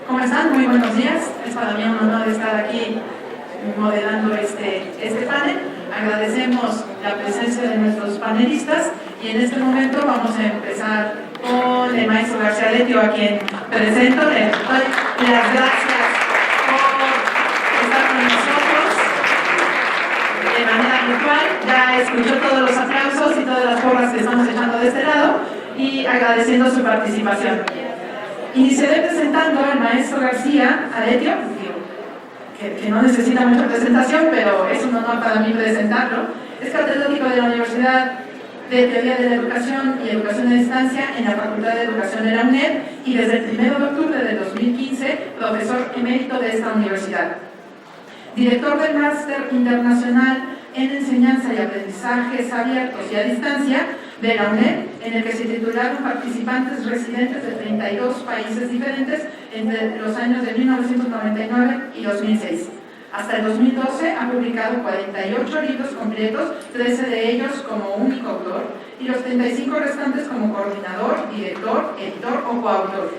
¿Cómo están? Muy buenos días. Es para mí un honor estar aquí moderando este panel. Agradecemos la presencia de nuestros panelistas y en este momento vamos a empezar con el maestro García Letio, a quien presento. Le doy las gracias por estar con nosotros de manera virtual. Ya escuchó todos los aplausos y todas las porras que estamos echando de este lado y agradeciendo su participación. Iniciaré presentando al maestro García Letio, que no necesita mucha presentación, pero es un honor para mí presentarlo. Es catedrático de la Universidad de Teoría de la Educación y Educación a Distancia en la Facultad de Educación de la UNED y desde el 1 de octubre de 2015, profesor emérito de esta universidad. Director del Máster Internacional en Enseñanza y Aprendizajes Abiertos y a Distancia de la UNED, en el que se titularon participantes residentes de 32 países diferentes entre los años de 1999 y 2006. Hasta el 2012 ha publicado 48 libros completos, 13 de ellos como único autor, y los 35 restantes como coordinador, director, editor o coautor.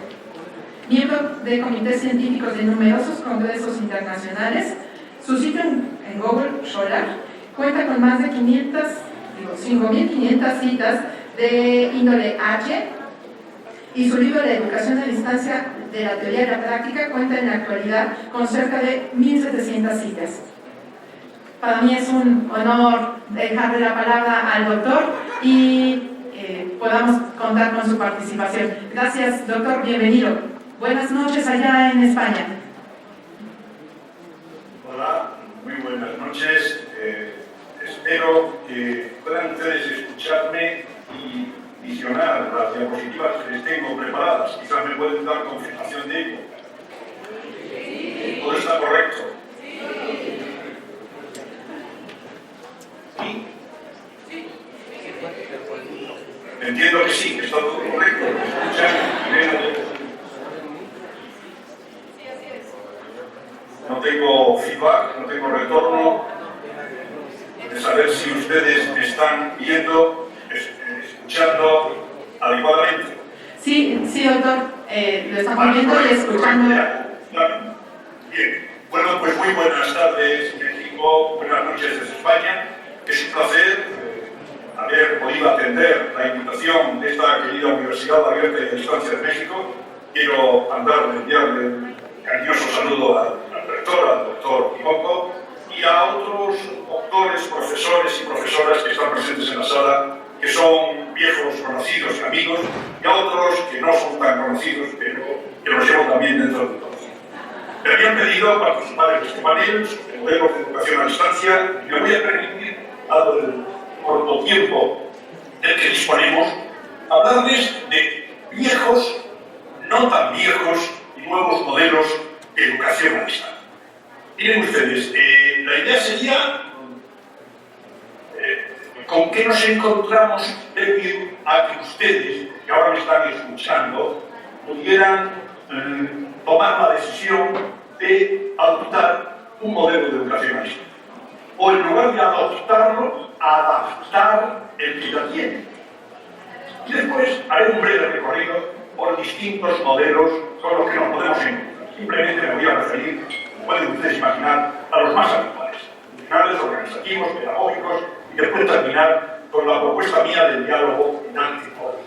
Miembro de comités científicos de numerosos congresos internacionales, su sitio en Google Scholar cuenta con más de 5.500 citas de índole H, y su libro de Educación a Distancia de la Teoría y la Práctica cuenta en la actualidad con cerca de 1.700 citas. Para mí es un honor dejarle la palabra al doctor y podamos contar con su participación. Gracias, doctor, bienvenido. Buenas noches allá en España. Hola, muy buenas noches. Espero que puedan ustedes escucharme y visionar las diapositivas que les tengo preparadas. Quizás me pueden dar confirmación de ello. ¿Todo está correcto? ¿Sí? Entiendo que sí, que está todo correcto. No tengo feedback, no tengo retorno de saber si ustedes me están viendo, escuchando adecuadamente. Sí, doctor, lo estamos viendo y escuchando. Bien, bueno, pues muy buenas tardes, México, buenas noches desde España. Es un placer haber podido atender la invitación de esta querida Universidad Abierta y a Distancia de México. Quiero enviarle un cariñoso saludo al rector, al doctor Timoco, y a otros doctores, profesores y profesoras que están presentes en la sala, que son viejos conocidos y amigos, y a otros que no son tan conocidos, pero que los llevo también dentro de todos. Me habían pedido participar en este panel sobre modelos de educación a distancia y me voy a permitir, dado el corto tiempo del que disponemos, hablarles de viejos, no tan viejos y nuevos modelos de educación a distancia. Miren ustedes, la idea sería con qué nos encontramos debido a que ustedes, que ahora me están escuchando, pudieran tomar la decisión de adoptar un modelo de educación a distancia. O en lugar de adoptarlo, adaptar el que ya tiene. Y después haré un breve recorrido por distintos modelos con los que nos podemos encontrar. Simplemente me voy a referir, como pueden ustedes imaginar, a los más habituales, funcionales, organizativos, pedagógicos, y después terminar con la propuesta mía del diálogo dinámico.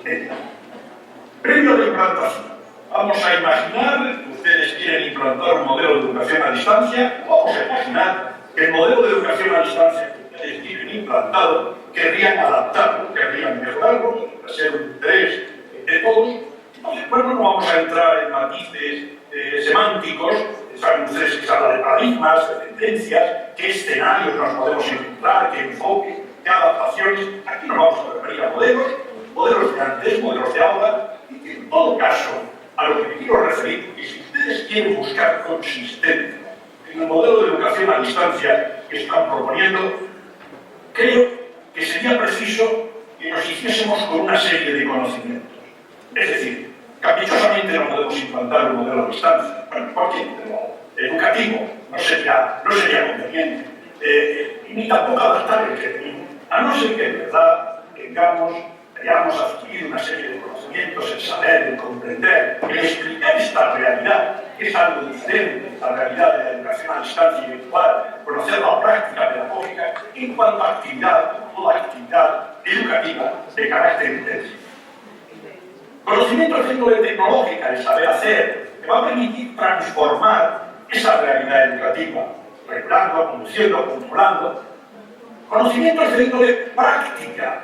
Previo a la implantación, vamos a imaginar que ustedes quieren implantar un modelo de educación a distancia. Vamos a imaginar que el modelo de educación a distancia que ustedes tienen implantado querrían adaptarlo, querrían mejorarlo, ser un interés de todos. Bueno, no vamos a entrar en matices semánticos. Saben ustedes que se habla de paradigmas, de tendencias, qué escenarios nos podemos encontrar, qué enfoque, qué adaptaciones. Aquí nos vamos a referir a modelos de antes, modelos de ahora, y en todo caso, a lo que me quiero referir, y si ustedes quieren buscar consistencia en el modelo de educación a distancia que están proponiendo, creo que sería preciso que nos hiciésemos con una serie de conocimientos. Es decir, caprichosamente no podemos implantar un modelo a distancia, porque educativo no sería conveniente. ni tampoco adaptar el que tenemos, a no ser que en verdad hayamos adquirido una serie de conocimientos, el saber, el comprender, el explicar esta realidad, que es algo diferente, la realidad de la educación a distancia y virtual, conocer la práctica pedagógica en cuanto a actividad, toda actividad educativa de carácter intensivo. Conocimiento de índole tecnológica, el saber hacer, que va a permitir transformar esa realidad educativa, regulando, conduciendo, controlando. Conocimientos de índole práctica.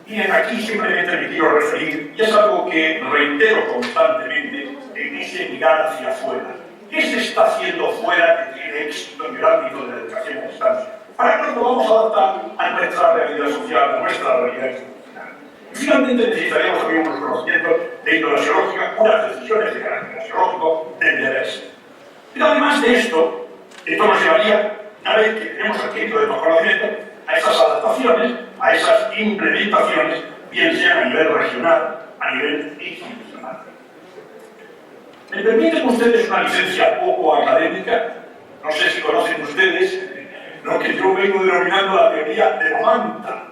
Miren, aquí simplemente me quiero referir, y es algo que reitero constantemente, en ese mirar hacia afuera. ¿Qué se está haciendo fuera que tiene éxito en el ámbito de la educación a distancia? ¿Para qué lo vamos a adaptar a nuestra realidad social, a nuestra realidad institucional? Y finalmente necesitaríamos también unos conocimientos de índole axiológica, unas decisiones de carácter axiológico del deber. Pero además de esto nos llevaría, una vez que tenemos adquirido estos conocimientos, a esas adaptaciones, a esas implementaciones, bien sea a nivel regional, a nivel institucional. ¿Me permiten ustedes una licencia poco académica? No sé si conocen ustedes lo que yo vengo denominando la teoría de la manta.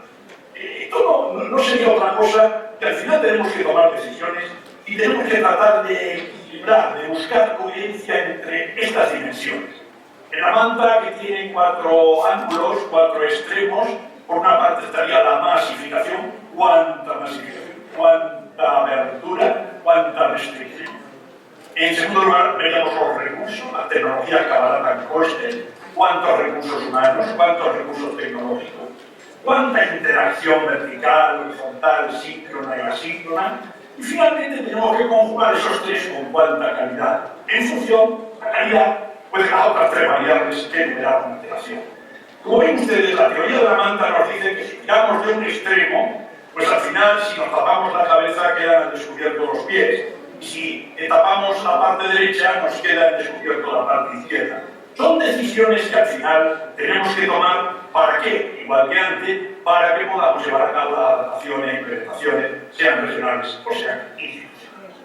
Esto no sería otra cosa que al final tenemos que tomar decisiones y tenemos que tratar de equilibrar, de buscar coherencia entre estas dimensiones. En la manta, que tiene 4 ángulos, 4 extremos, por una parte estaría la masificación, cuánta masificación, cuánta abertura, cuánta restricción. En segundo lugar, veríamos los recursos, la tecnología que abaratan costes, cuántos recursos humanos, cuántos recursos tecnológicos, cuánta interacción vertical, horizontal, síncrona y asíncrona. Y finalmente tenemos que conjugar esos 3 con cuánta calidad. En función, la calidad, pues las otras 3 variables que me dan una alteración. Como ven ustedes, la teoría de la manta nos dice que si tiramos de un extremo, pues al final, si nos tapamos la cabeza, quedan al descubierto los pies. Y si tapamos la parte derecha, nos queda al descubierto la parte izquierda. Son decisiones que al final tenemos que tomar para qué, igual que antes, para que podamos llevar a cabo las adaptaciones e implementaciones, sean regionales o sean institucionales.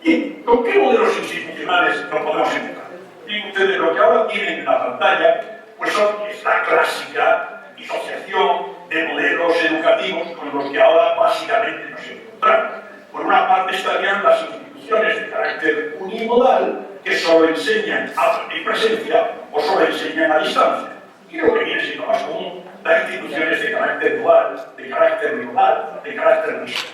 ¿Y con qué modelos institucionales nos podemos encontrar? Miren ustedes, lo que ahora tienen en la pantalla, pues es la clásica disociación de modelos educativos con los que ahora básicamente nos encontramos. Por una parte estarían las instituciones de carácter unimodal, que solo enseñan en presencia o solo enseñan a distancia. Y lo que viene siendo más común, las instituciones de carácter dual, de carácter global, de carácter mixto.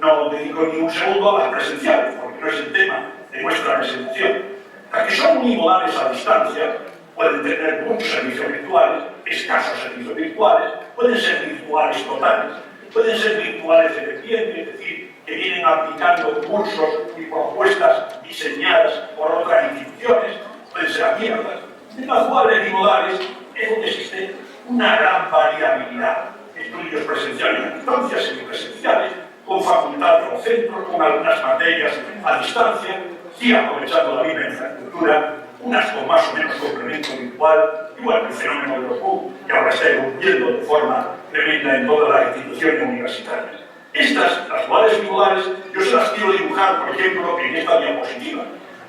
No dedico ni un segundo a las presenciales, porque no es el tema de nuestra presentación. Las que son unimodales a distancia pueden tener muchos servicios virtuales, escasos servicios virtuales, pueden ser virtuales totales, pueden ser virtuales dependientes, es decir, que vienen aplicando cursos y propuestas diseñadas por otras instituciones, pueden ser abiertas. En las duales bimodales es donde existe una gran variabilidad. Estudios presenciales a distancia, semipresenciales, con facultades o centros, con algunas materias a distancia, sí aprovechando la misma infraestructura, unas con más o menos complemento virtual, igual que el fenómeno de los BUC, que ahora está irrumpiendo de forma tremenda en todas las instituciones universitarias. Estas, las duales bimodales, yo se las quiero dibujar, por ejemplo, en esta diapositiva.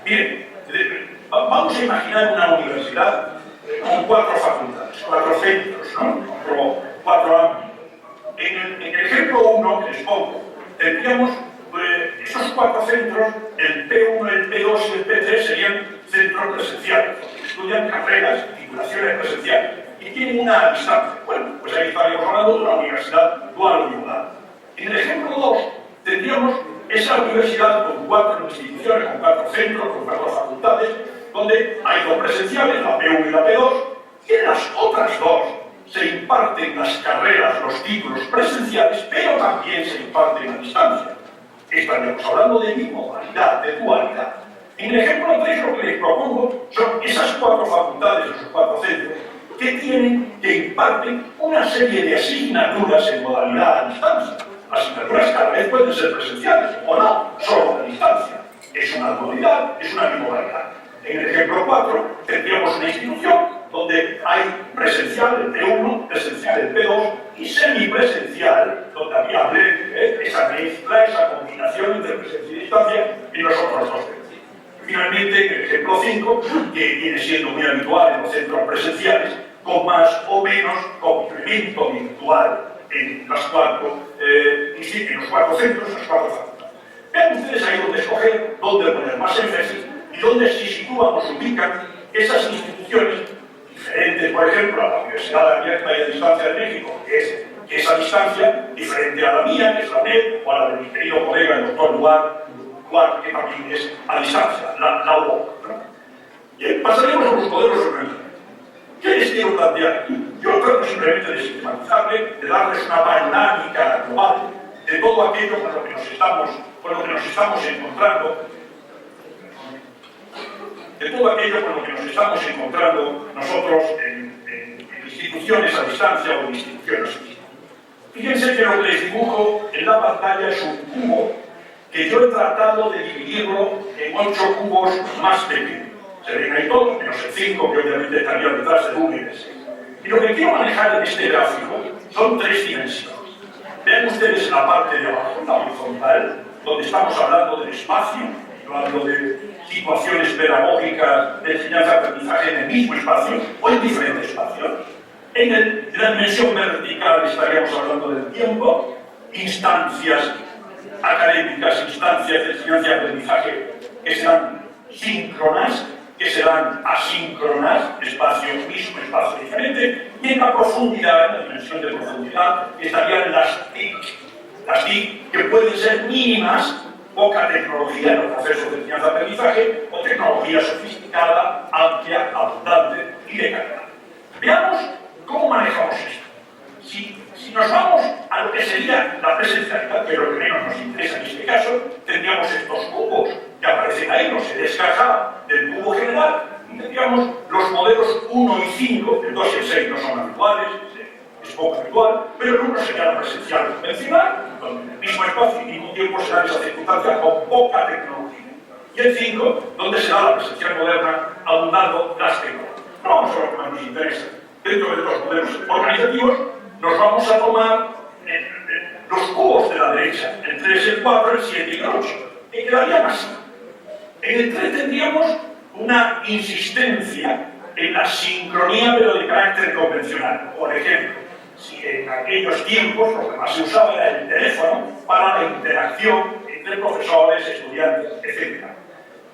Miren, vamos a imaginar una universidad con 4 facultades, 4 centros, ¿no? 4 ámbitos. En el ejemplo 1 que les pongo, tendríamos esos 4 centros, el P1, el P2 y el P3 serían centros presenciales, estudian carreras, titulaciones presenciales y tienen una distancia. Bueno, pues ahí estaríamos hablando de una universidad dual o bimodal. En el ejemplo 2 tendríamos esa universidad con 4 instituciones, con 4 centros, con 4 facultades, donde hay 2 presenciales, la P1 y la P2, y en las otras 2 se imparten las carreras, los títulos presenciales, pero también se imparten a distancia. Estaríamos hablando de bimodalidad, de dualidad. En el ejemplo 3 lo que les propongo son esas 4 facultades, esos 4 centros, que imparten una serie de asignaturas en modalidad a distancia. Asignaturas cada vez pueden ser presenciales, o no, solo a distancia. Es una dualidad, es una bimodalidad. En el ejemplo 4 tendríamos una institución donde hay presencial el P1, presencial el P2 y semipresencial, donde había esa mezcla, esa combinación entre presencia y distancia en los otros 2 centros. Finalmente, en el ejemplo 5, que viene siendo muy habitual en los centros presenciales, con más o menos complemento virtual en los cuatro centros, las cuatro facultades. Vean ustedes ahí donde escoger, dónde poner más énfasis y dónde se sitúan o se ubican esas instituciones diferentes, por ejemplo, a la Universidad Abierta y a Distancia de México, que es esa distancia, diferente a la mía, que es la UNED, o a la de mi querido colega, el doctor Luar, que también es a distancia, la UOC. Bien, pasaremos a los modelos de organización. ¿Qué les quiero plantear aquí? Yo trato simplemente de sistematizarle, de darles una panorámica global de todo aquello con lo que nos estamos encontrando, nosotros en instituciones a distancia o en instituciones físicas. Fíjense que lo que les dibujo en la pantalla es un cubo que yo he tratado de dividirlo en 8 cubos más pequeños. Se ven ahí todos, menos el 5, que obviamente estaría detrás del 1 y del 6. Y lo que quiero manejar en este gráfico son 3 dimensiones. Vean ustedes en la parte de abajo, la horizontal, donde estamos hablando del espacio, yo hablo de situaciones pedagógicas de enseñanza-aprendizaje en el mismo espacio o en diferentes espacios. En la dimensión vertical estaríamos hablando del tiempo, instancias académicas, instancias de enseñanza-aprendizaje que serán síncronas, que serán asíncronas, mismo espacio diferente, y en la profundidad, en la dimensión de profundidad, estarían las TIC, que pueden ser mínimas, poca tecnología en los procesos de enseñanza-aprendizaje, o tecnología sofisticada, amplia, abundante y de calidad. Veamos cómo manejamos esto. Si nos vamos a lo que sería la presencialidad, que es lo que menos nos interesa en este caso, tendríamos estos cubos que aparecen ahí, no se descarga del cubo general, y tendríamos los modelos 1 y 5, el 2 y el 6 no son habituales, es poco habitual, pero el 1 sería la presencial convencional, donde en el mismo espacio y mismo tiempo se dan esas circunstancias con poca tecnología. Y el 5, donde se da la presencial moderna, abundando las tecnologías. No vamos a lo que más nos interesa. Dentro de los modelos organizativos, nos vamos a tomar los cubos de la derecha, el 3, el 4, el 7 y el 8, que quedarían así. En el 3 tendríamos una insistencia en la sincronía, pero de carácter convencional. Por ejemplo, si en aquellos tiempos lo que más se usaba era el teléfono para la interacción entre profesores, estudiantes, etc.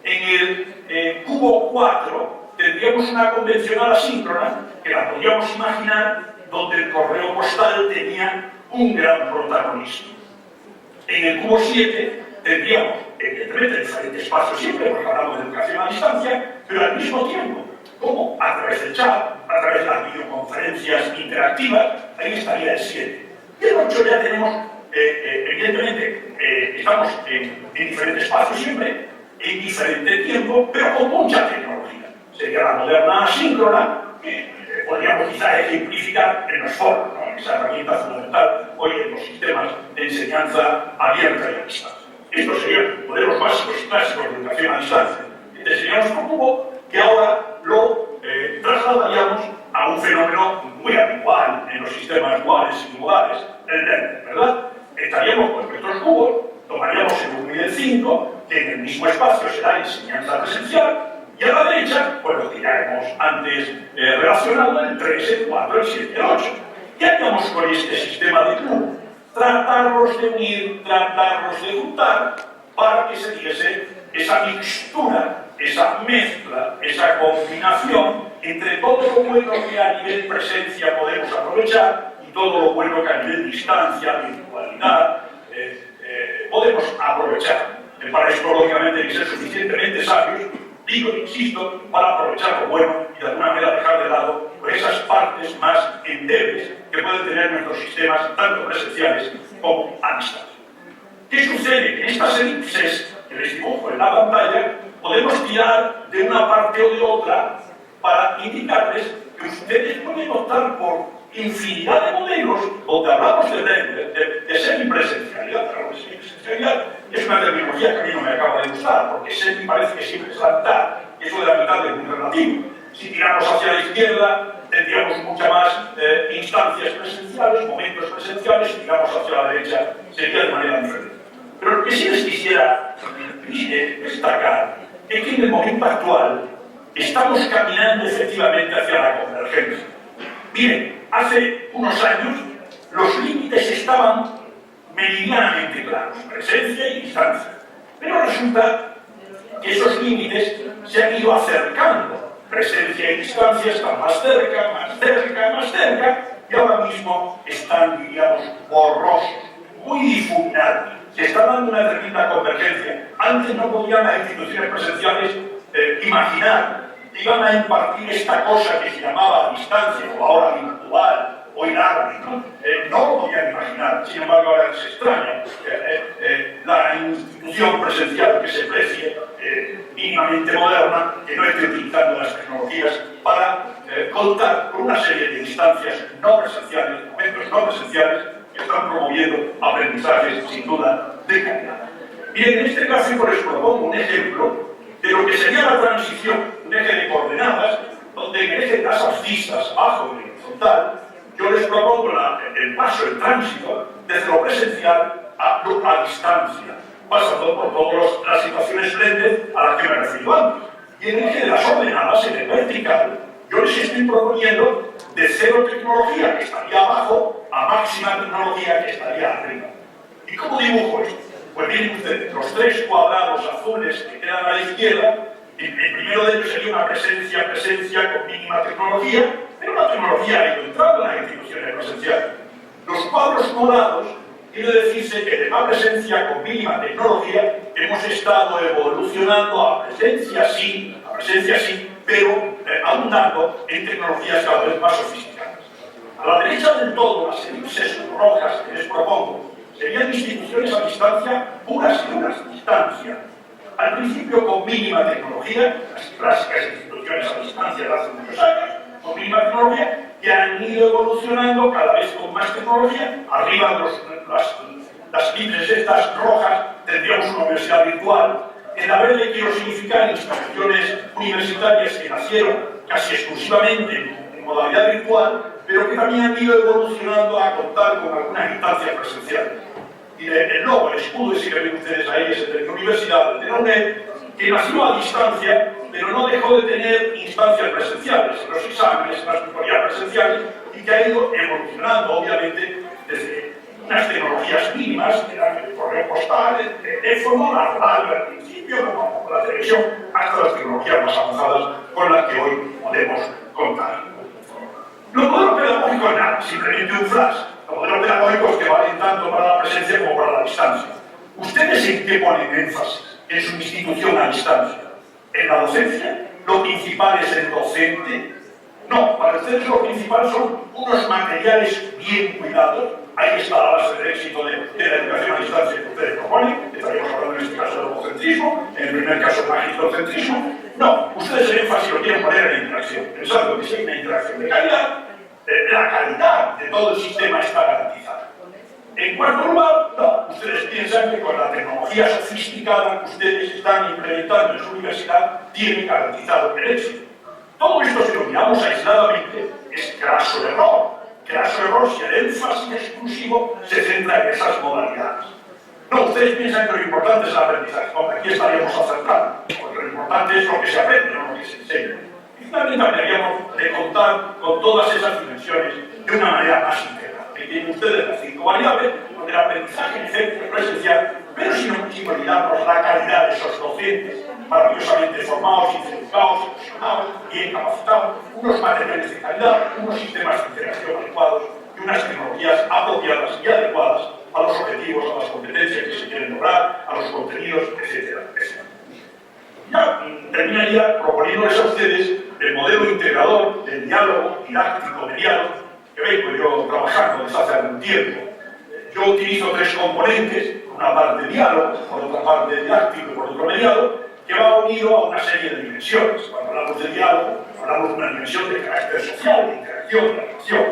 En el cubo 4 tendríamos una convencional asíncrona, que la podríamos imaginar donde el correo postal tenía un gran protagonismo. En el cubo 7 tendríamos, evidentemente, diferentes espacios siempre, porque hablamos de educación a distancia, pero al mismo tiempo, como a través del chat, a través de las videoconferencias interactivas, ahí estaría el 7. Y el 8 ya tenemos, evidentemente, estamos en diferentes espacios siempre, en diferente tiempo, pero con mucha tecnología. Sería la moderna asíncrona, que podríamos quizá ejemplificar en los foros, ¿no? Esa herramienta fundamental hoy en los sistemas de enseñanza abierta y a distancia. Estos serían modelos básicos y clásicos de educación a distancia. Este sería nuestro cubo, que ahora lo trasladaríamos a un fenómeno muy habitual en los sistemas duales y modales, el learning, ¿verdad? Estaríamos con nuestros cubos, tomaríamos el 1 y el 5, que en el mismo espacio será enseñanza presencial, y a la derecha, pues lo que ya hemos antes relacionado, el 3, el 4, el 7, el 8. ¿Qué haríamos con este sistema de cubo? Tratarlos de unir, tratarlos de juntar, para que se diese esa mixtura, esa mezcla, esa combinación entre todo lo bueno que a nivel presencia podemos aprovechar y todo lo bueno que a nivel distancia, virtualidad, podemos aprovechar. Para esto, lógicamente, hay que ser suficientemente sabios, digo e insisto, para aprovechar lo bueno y de alguna manera dejar de lado esas partes más endebles que pueden tener nuestros sistemas, tanto presenciales como a distancia. ¿Qué sucede? Que en estas elipses que les dibujo en la pantalla, podemos tirar de una parte o de otra para indicarles que ustedes pueden optar por infinidad de modelos donde hablamos de semipresencialidad. Pero la semipresencialidad es una terminología que a mí no me acaba de gustar, porque semi parece que siempre es la mitad, eso de la mitad es muy relativo. Si tiramos hacia la izquierda, tendríamos muchas más instancias presenciales, momentos presenciales, si tiramos hacia la derecha, sería de manera diferente. Pero lo que sí les quisiera destacar es que en el momento actual estamos caminando efectivamente hacia la convergencia. Bien, hace unos años los límites estaban meridianamente claros, presencia y distancia. Pero resulta que esos límites se han ido acercando. Presencia y distancia están más cerca, más cerca, más cerca, y ahora mismo están, diríamos, borrosos, muy difuminados. Se está dando una tremenda convergencia. Antes no podían las instituciones presenciales imaginar que iban a impartir esta cosa que se llamaba distancia, o ahora virtual, o inárbitro. No lo podían imaginar. Sin embargo, ahora les extraña la institución presencial que se precie, mínimamente moderna, que no esté utilizando las tecnologías para contar con una serie de instancias no presenciales, momentos no presenciales, que están promoviendo aprendizajes, sin duda, de calidad. Bien, en este caso yo les propongo un ejemplo de lo que sería la transición, un eje de coordenadas, donde en el eje de las abscisas, bajo y horizontal, yo les propongo el paso, el tránsito, desde lo presencial a distancia, pasando por todas las situaciones lentes a las que me refiero antes. Y en el eje de las ordenadas, en el vertical, yo les estoy proponiendo de cero tecnología, que estaría abajo, a máxima tecnología, que estaría arriba. ¿Y cómo dibujo esto? Pues miren ustedes, los tres cuadrados azules que quedan a la izquierda, el primero de ellos sería una presencia con mínima tecnología, pero la tecnología ha ido entrando en las instituciones presenciales. Los cuadros morados, quiere decirse que de la presencia con mínima tecnología hemos estado evolucionando a presencia sí, pero abundando en tecnologías cada vez más sofisticadas. A la derecha del todo, las elipses rojas que les propongo serían instituciones a distancia, puras y duras distancia. Al principio con mínima tecnología, las clásicas instituciones a distancia de hace muchos años, con mínima tecnología, que han ido evolucionando cada vez con más tecnología. Arriba las líneas estas rojas tendríamos una universidad virtual. En la verde quiero significar instituciones universitarias que nacieron casi exclusivamente en modalidad virtual, pero que también han ido evolucionando a contar con algunas instancias presenciales. Y el logo, el escudo ese que ven ustedes ahí es el de la Universidad de la UNED, que nació a distancia, pero no dejó de tener instancias presenciales, en los exámenes, en las tutorías presenciales, y que ha ido evolucionando, obviamente, desde unas tecnologías mínimas, que eran el correo postal, el teléfono, la radio al principio, como la televisión, hasta las tecnologías más avanzadas con las que hoy podemos contar. Los modelos pedagógicos nada, simplemente un flash. Los modelos pedagógicos que valen tanto para la presencia como para la distancia. ¿Ustedes en qué ponen énfasis en su institución a distancia? ¿En la docencia? ¿Lo principal es el docente? No, para ustedes lo principal son unos materiales bien cuidados. Ahí está la base del éxito de la educación a distancia que ustedes proponen. Estaríamos hablando en este caso del egocentrismo, en el primer caso del magistrocentrismo. No, ustedes el énfasis lo quieren poner en la interacción, pensando que si hay una interacción de calidad, la calidad de todo el sistema está garantizada. En cuarto lugar, no, ustedes piensan que con la tecnología sofisticada que ustedes están implementando en su universidad tienen garantizado el éxito. Todo esto, si lo miramos aisladamente, es graso error. Graso error si el énfasis exclusivo se centra en esas modalidades. No, ustedes piensan que lo importante es el aprendizaje. Hombre, aquí estaríamos acertando, porque lo importante es lo que se aprende, no lo que se enseña. Y finalmente hablaríamos de contar con todas esas dimensiones de una manera más integral. Que tienen ustedes las 5 variables, donde el aprendizaje en efecto es presencial, pero sin olvidarnos la calidad de esos docentes, maravillosamente formados, educados, profesionados, bien capacitados, unos materiales de calidad, unos sistemas de interacción adecuados y unas tecnologías apropiadas y adecuadas a los objetivos, a las competencias que se quieren lograr, a los contenidos, etcétera, etcétera. Ya terminaría proponiéndoles a ustedes el modelo integrador del diálogo didáctico mediado que vengo yo trabajando desde hace algún tiempo. Yo utilizo 3 componentes, una parte diálogo, por otra parte didáctico y por otro mediado, que va unido a una serie de dimensiones. Cuando hablamos de diálogo, hablamos de una dimensión de carácter social, de interacción, de relación.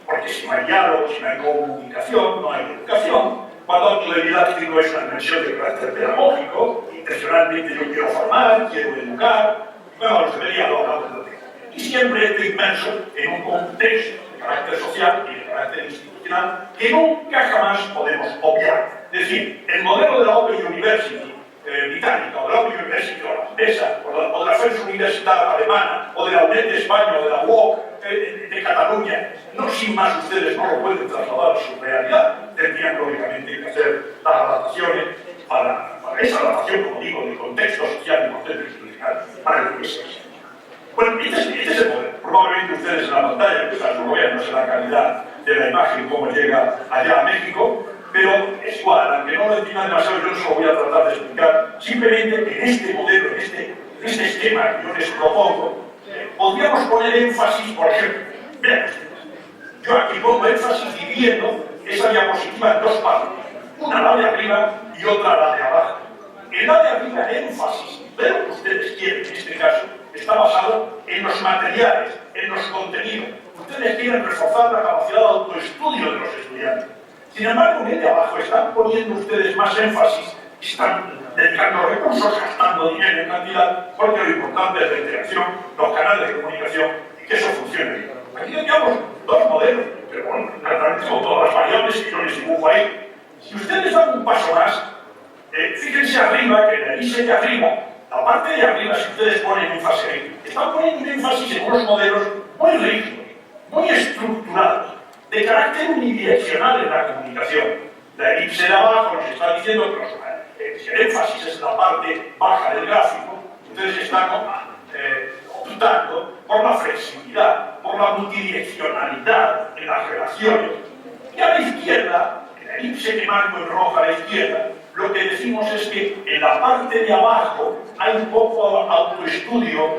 Porque si no hay diálogo, si no hay comunicación, no hay educación. Cuando hablo de didáctico es una dimensión de carácter pedagógico, intencionalmente yo quiero formar, quiero educar. Bueno, hablamos de diálogo, hablamos de lo que. Y siempre estoy inmerso en un contexto de carácter social y de carácter institucional que nunca jamás podemos obviar. Es decir, el modelo de la Open University británica, o de la Open University holandesa, o de la First Universitat alemana, o de la UNED de España, o de la UOC de Cataluña, Cataluña, no sin más ustedes no lo pueden trasladar a su realidad, tendrían lógicamente que hacer las adaptaciones para esa adaptación, como digo, de contexto social y contexto institucional, para el que sea. Bueno, este es el modelo. Probablemente ustedes en la pantalla, que están no vean, no sé la calidad de la imagen, cómo llega allá a México, pero es igual, aunque no lo entiendan demasiado, yo solo voy a tratar de explicar simplemente que en este modelo, en este esquema que yo les propongo, podríamos poner énfasis, por ejemplo, vean ustedes, yo aquí pongo énfasis dividiendo esa diapositiva en dos partes, una la de arriba y otra la de abajo. En la de arriba el énfasis, pero lo que ustedes quieren en este caso, está basado en los materiales, en los contenidos. Ustedes quieren reforzar la capacidad de autoestudio de los estudiantes. Sin embargo, en el de abajo están poniendo ustedes más énfasis, están dedicando recursos, gastando dinero en cantidad, porque lo importante es la interacción, los canales de comunicación y que eso funcione bien. Aquí tendríamos dos modelos, pero bueno, naturalmente con todas las variables que yo les dibujo ahí. Si ustedes dan un paso más, fíjense arriba, que en el ISE de arriba, la parte de arriba, si ustedes ponen énfasis ahí, están poniendo un énfasis en unos modelos muy rígidos, muy estructurados, de carácter unidireccional en la comunicación. La elipse de abajo nos está diciendo que si el énfasis es la parte baja del gráfico, ustedes están optando por la flexibilidad, por la multidireccionalidad en las relaciones. Y a la izquierda, en la elipse que marco en rojo a la izquierda, lo que decimos es que en la parte de abajo hay un poco autoestudio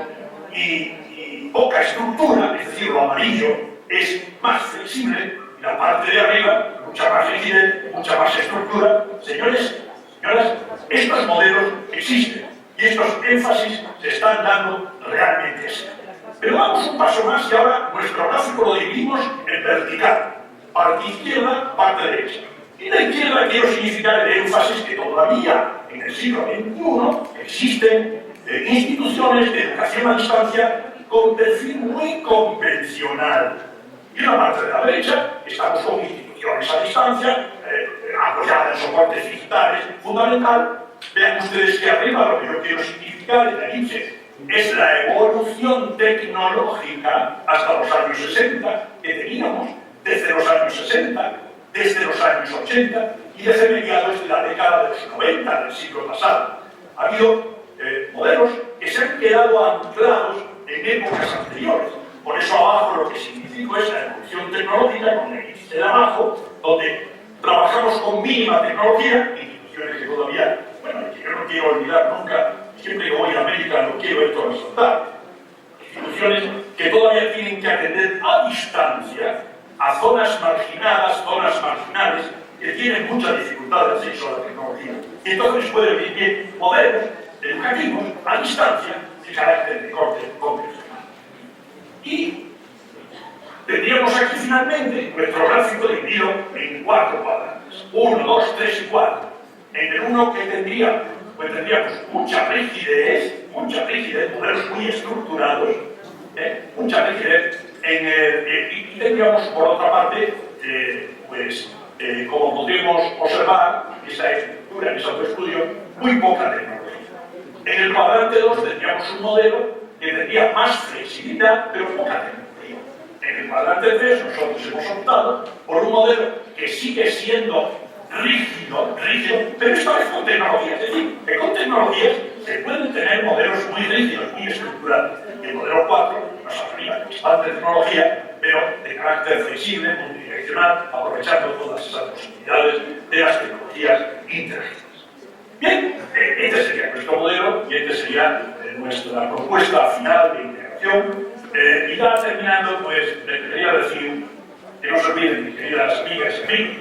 y poca estructura, es decir, lo amarillo es más flexible, y la parte de arriba, mucha más rigidez, mucha más estructura. Señores, señoras, estos modelos existen y estos énfasis se están dando realmente así. Pero vamos un paso más y ahora nuestro gráfico lo dividimos en vertical, parte izquierda, parte derecha. Y la izquierda quiero significar el énfasis que todavía en el siglo XXI existen instituciones de educación a distancia con perfil muy convencional. Y en la parte de la derecha estamos con instituciones a distancia, apoyadas en soportes digitales, fundamental. Vean ustedes que arriba lo que yo quiero significar en la elipse es la evolución tecnológica hasta los años 60 que teníamos, desde los años 60, desde los años 80 y desde mediados de la década de los 90 del siglo pasado. Ha habido modelos que se han quedado anclados en épocas anteriores. Por eso abajo lo que significa es la evolución tecnológica, con el índice de abajo, donde trabajamos con mínima tecnología, instituciones que todavía, bueno, que yo no quiero olvidar nunca, siempre que voy a América lo quiero esto resaltar, instituciones que todavía tienen que atender a distancia a zonas marginadas, zonas marginales, que tienen mucha dificultad de acceso a la tecnología. Y entonces pueden vivir modelos educativos a distancia de carácter de corte convencional. Y tendríamos aquí finalmente nuestro gráfico dividido en 4 cuadrantes. 1, 2, 3 y 4. En el 1 que tendríamos, pues tendríamos mucha rigidez, modelos muy estructurados, mucha rigidez. Y tendríamos, por otra parte, como podríamos observar, esa estructura, en ese autoestudio, muy poca tecnología. En el cuadrante 2 tendríamos un modelo que tendría más flexibilidad, pero poca tecnología. En el cuadrante 3 nosotros hemos optado por un modelo que sigue siendo rígido, pero esta vez con tecnología. Es decir, que con tecnologías se pueden tener modelos muy rígidos, muy estructurados. Y el modelo 4 nos aplica bastante tecnología, pero de carácter flexible, multidireccional, aprovechando todas esas posibilidades de las tecnologías interactivas. Bien, este sería nuestro modelo y este sería nuestra propuesta final de integración. Y ya terminando, pues les quería decir que no se olviden, mis queridas amigas y amigos,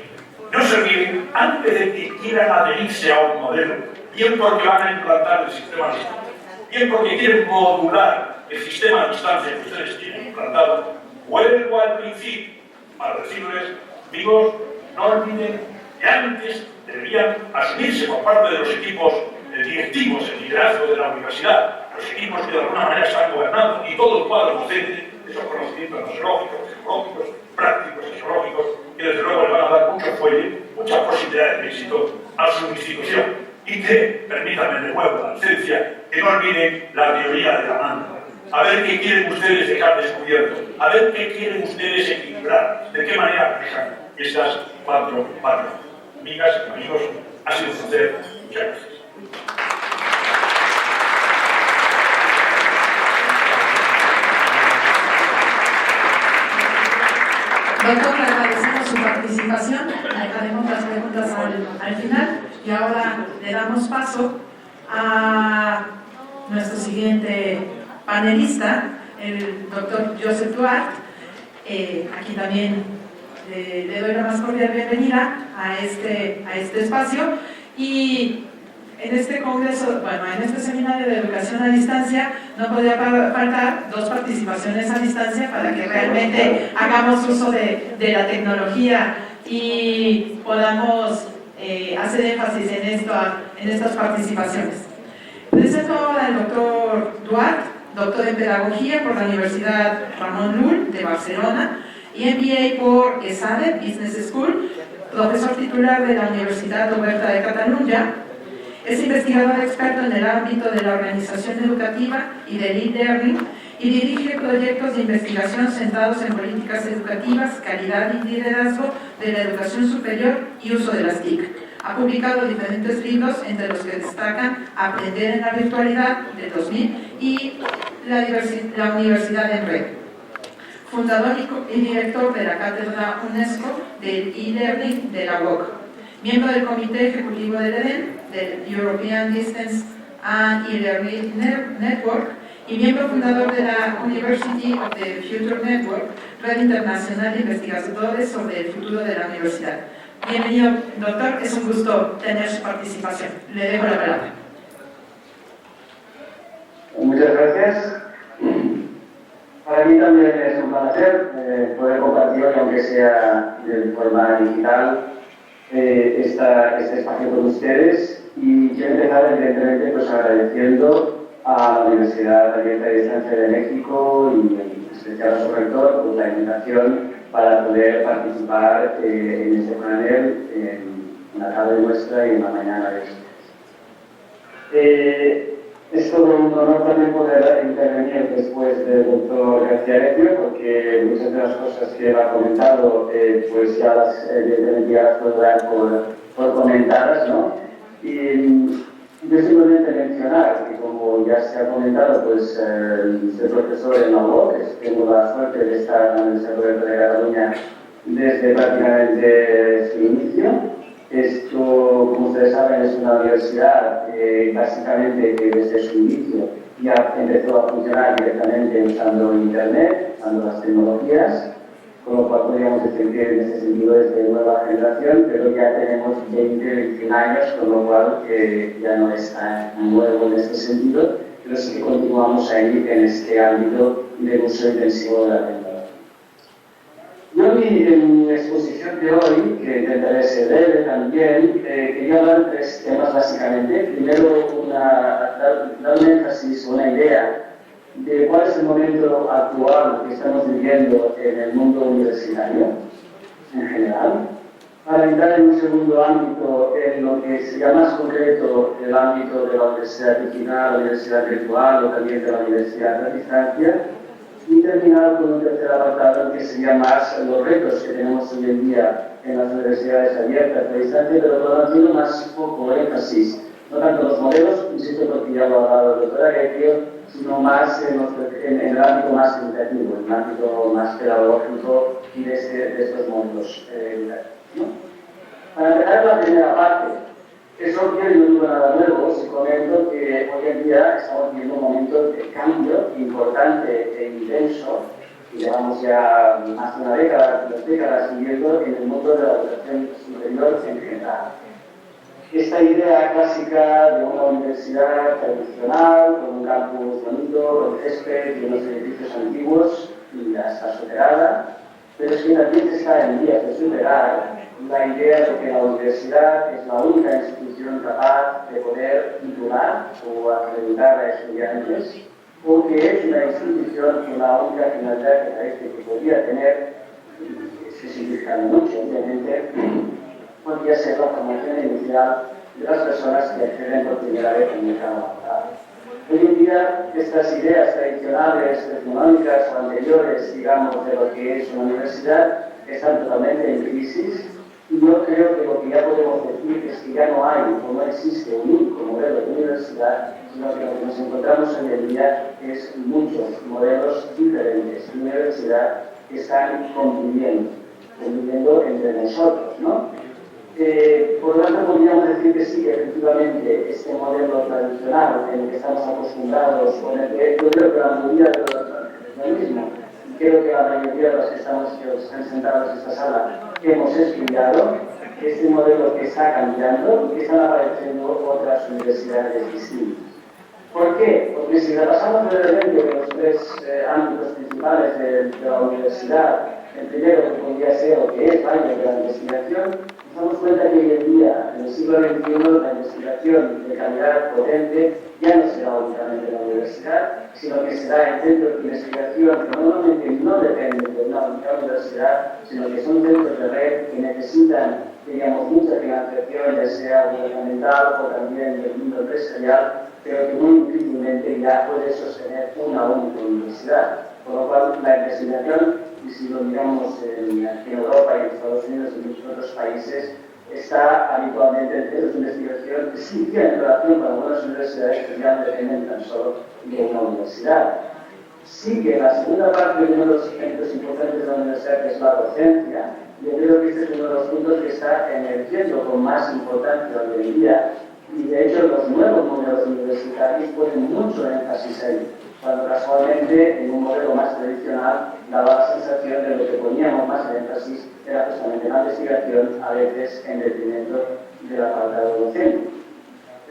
no se olviden, antes de que quieran adherirse a un modelo, bien porque van a implantar el sistema a distancia, bien porque quieren modular el sistema a distancia que ustedes tienen implantado, vuelvo al principio para decirles, amigos, no olviden que antes deberían asumirse por parte de los equipos directivos, el liderazgo de la universidad, los equipos que de alguna manera están gobernando y todo el cuadro docente, esos conocimientos sociológicos, psicológicos, prácticos, sociológicos, que desde luego le van a dar mucho fuelle, muchas posibilidades de éxito a su institución. Y que, permítanme de nuevo la licencia, que no olviden la teoría de la manta. A ver qué quieren ustedes dejar descubierto, a ver qué quieren ustedes ilustrar de qué manera aplican estas cuatro partes. Amigas y amigos, ha sido un placer. Muchas gracias. Doctor, le agradecemos su participación, haremos las preguntas al final y ahora le damos paso a nuestro siguiente panelista, el doctor Joseph Duarte. Aquí también le doy la más cordial bienvenida a este espacio y en este congreso, bueno, en este seminario de educación a distancia no podía faltar dos participaciones a distancia para que realmente hagamos uso de la tecnología y podamos hacer énfasis en estas participaciones. Presento ahora al doctor Duarte, doctor en Pedagogía por la Universidad Ramon Llull de Barcelona y MBA por ESADE Business School, profesor titular de la Universidad Oberta de Cataluña. Es investigador experto en el ámbito de la organización educativa y del e-learning y dirige proyectos de investigación centrados en políticas educativas, calidad y liderazgo de la educación superior y uso de las TIC. Ha publicado diferentes libros, entre los que destacan Aprender en la virtualidad, de 2000, y La Universidad en Red. Fundador y director de la Cátedra UNESCO del e-learning de la UOC. Miembro del Comité Ejecutivo del EDEN, del European Distance and E-Learning Network, y miembro fundador de la University of the Future Network, red internacional de investigadores sobre el futuro de la universidad. Bienvenido, doctor, es un gusto tener su participación. Le dejo la palabra. Muchas gracias. Para mí también es un placer poder compartir, aunque sea de forma digital, este espacio con ustedes. Y quiero empezar, evidentemente, pues agradeciendo a la Universidad Abierta de Distancia de México y en especial a su rector por la invitación para poder participar en este panel en la tarde nuestra y en la mañana de ustedes. Es todo un honor también poder intervenir después del doctor García Arecio, porque muchas de las cosas que él ha comentado pues ya las puedo dar por comentadas, ¿no? Y yo simplemente mencionar que, como ya se ha comentado, pues soy profesor en la UOC, tengo la suerte de estar en la Universidad Oberta de Cataluña desde prácticamente su inicio. Esto, como ustedes saben, es una universidad básicamente que desde su inicio ya empezó a funcionar directamente usando Internet, usando las tecnologías, con lo cual podríamos decir que en ese sentido es de nueva generación, pero ya tenemos 21 años, con lo cual ya no es tan nuevo en este sentido, pero sí que continuamos ahí en este ámbito de uso intensivo de la tecnología. Yo en mi exposición de hoy, que intentaré ser breve también, quería hablar de tres temas básicamente. Primero, dar un énfasis, una idea de cuál es el momento actual que estamos viviendo en el mundo universitario en general. Para entrar en un segundo ámbito, en lo que sería más concreto el ámbito de la universidad digital, la universidad virtual o también de la universidad a distancia. Y terminar con un tercer apartado que sería más los retos que tenemos hoy en día en las universidades abiertas a distancia, pero haciendo más poco énfasis, no tanto los modelos, insisto porque ya lo ha hablado el doctor Arecio, sino más en el ámbito más educativo, en el ámbito más pedagógico y de estos modelos educativos. Para empezar la primera parte, es obvio y no digo nada nuevo si comento que hoy en día estamos viviendo un momento de cambio importante e intenso, y llevamos ya más de una década, 2 décadas viviendo en el mundo de la educación superior en general. Esta idea clásica de una universidad tradicional, con un campus bonito, con césped y unos edificios antiguos, ya está superada, pero es que también está en vías de superar la idea de que la universidad es la única institución capaz de poder titular o acreditar a estudiantes, o que es una institución que la única finalidad que parece que podría tener, se simplificando mucho, obviamente, podría ser la formación inicial de las personas que acceden por primera vez al mercado laboral. Hoy en día, estas ideas tradicionales, económicas o anteriores, digamos, de lo que es una universidad, están totalmente en crisis. Y yo creo que lo que ya podemos decir es que ya no hay o no existe un único modelo de universidad, sino que lo que nos encontramos hoy en día es muchos modelos diferentes de universidad que están conviviendo entre nosotros, ¿no? Por lo tanto, podríamos decir que sí, efectivamente, este modelo tradicional en el que estamos acostumbrados, con el que yo creo que la mayoría de los lo mismo, y creo que la mayoría de los que están sentados en esta sala hemos estudiado, este modelo que está cambiando y que están apareciendo otras universidades distintas. ¿Por qué? Porque si repasamos brevemente los tres ámbitos principales de la universidad, el primero que podría ser o que es área de la investigación, nos damos cuenta que hoy en día, en el siglo XXI, la investigación de calidad potente ya no será únicamente en la universidad, sino que será en centros de investigación que normalmente no dependen de una única universidad, sino que son centros de red que necesitan, digamos, mucha financiación, ya sea gubernamental o también del mundo empresarial, pero que muy difícilmente ya puede sostener una única universidad. Por lo cual, la investigación, y si lo miramos en Europa y en Estados Unidos y en muchos otros países, está habitualmente en centros de investigación que sí tienen relación con algunas universidades que ya no dependen tan solo de una universidad. Sí que la segunda parte de uno de los centros importantes de la universidad, que es la docencia, yo creo que este es uno de los puntos que está emergiendo con más importancia hoy en día. Y de hecho los nuevos modelos universitarios ponen mucho énfasis ahí, cuando casualmente en un modelo más tradicional daba la sensación de lo que poníamos más énfasis era justamente la investigación, a veces en detrimento de la falta de docente.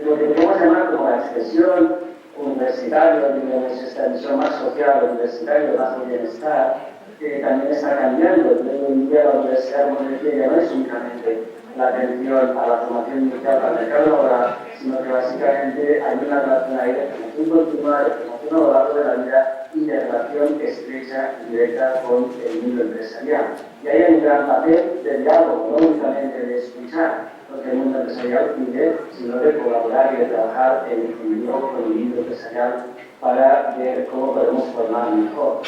Lo que podemos llamar como la expresión universitaria, digamos, esta visión más social, universitaria, más de bienestar, que también está cambiando. Hoy en día la universidad, como decía, ya no es únicamente la atención a la formación inicial para el mercado laboral, sino que básicamente hay una relación ahí de formación continua, de formación a lo largo de la vida y de relación estrecha y directa con el mundo empresarial. Y ahí hay un gran papel de diálogo, no únicamente de escuchar lo que el mundo empresarial pide, sino de colaborar y de trabajar en equilibrio con el mundo empresarial para ver cómo podemos formar mejor.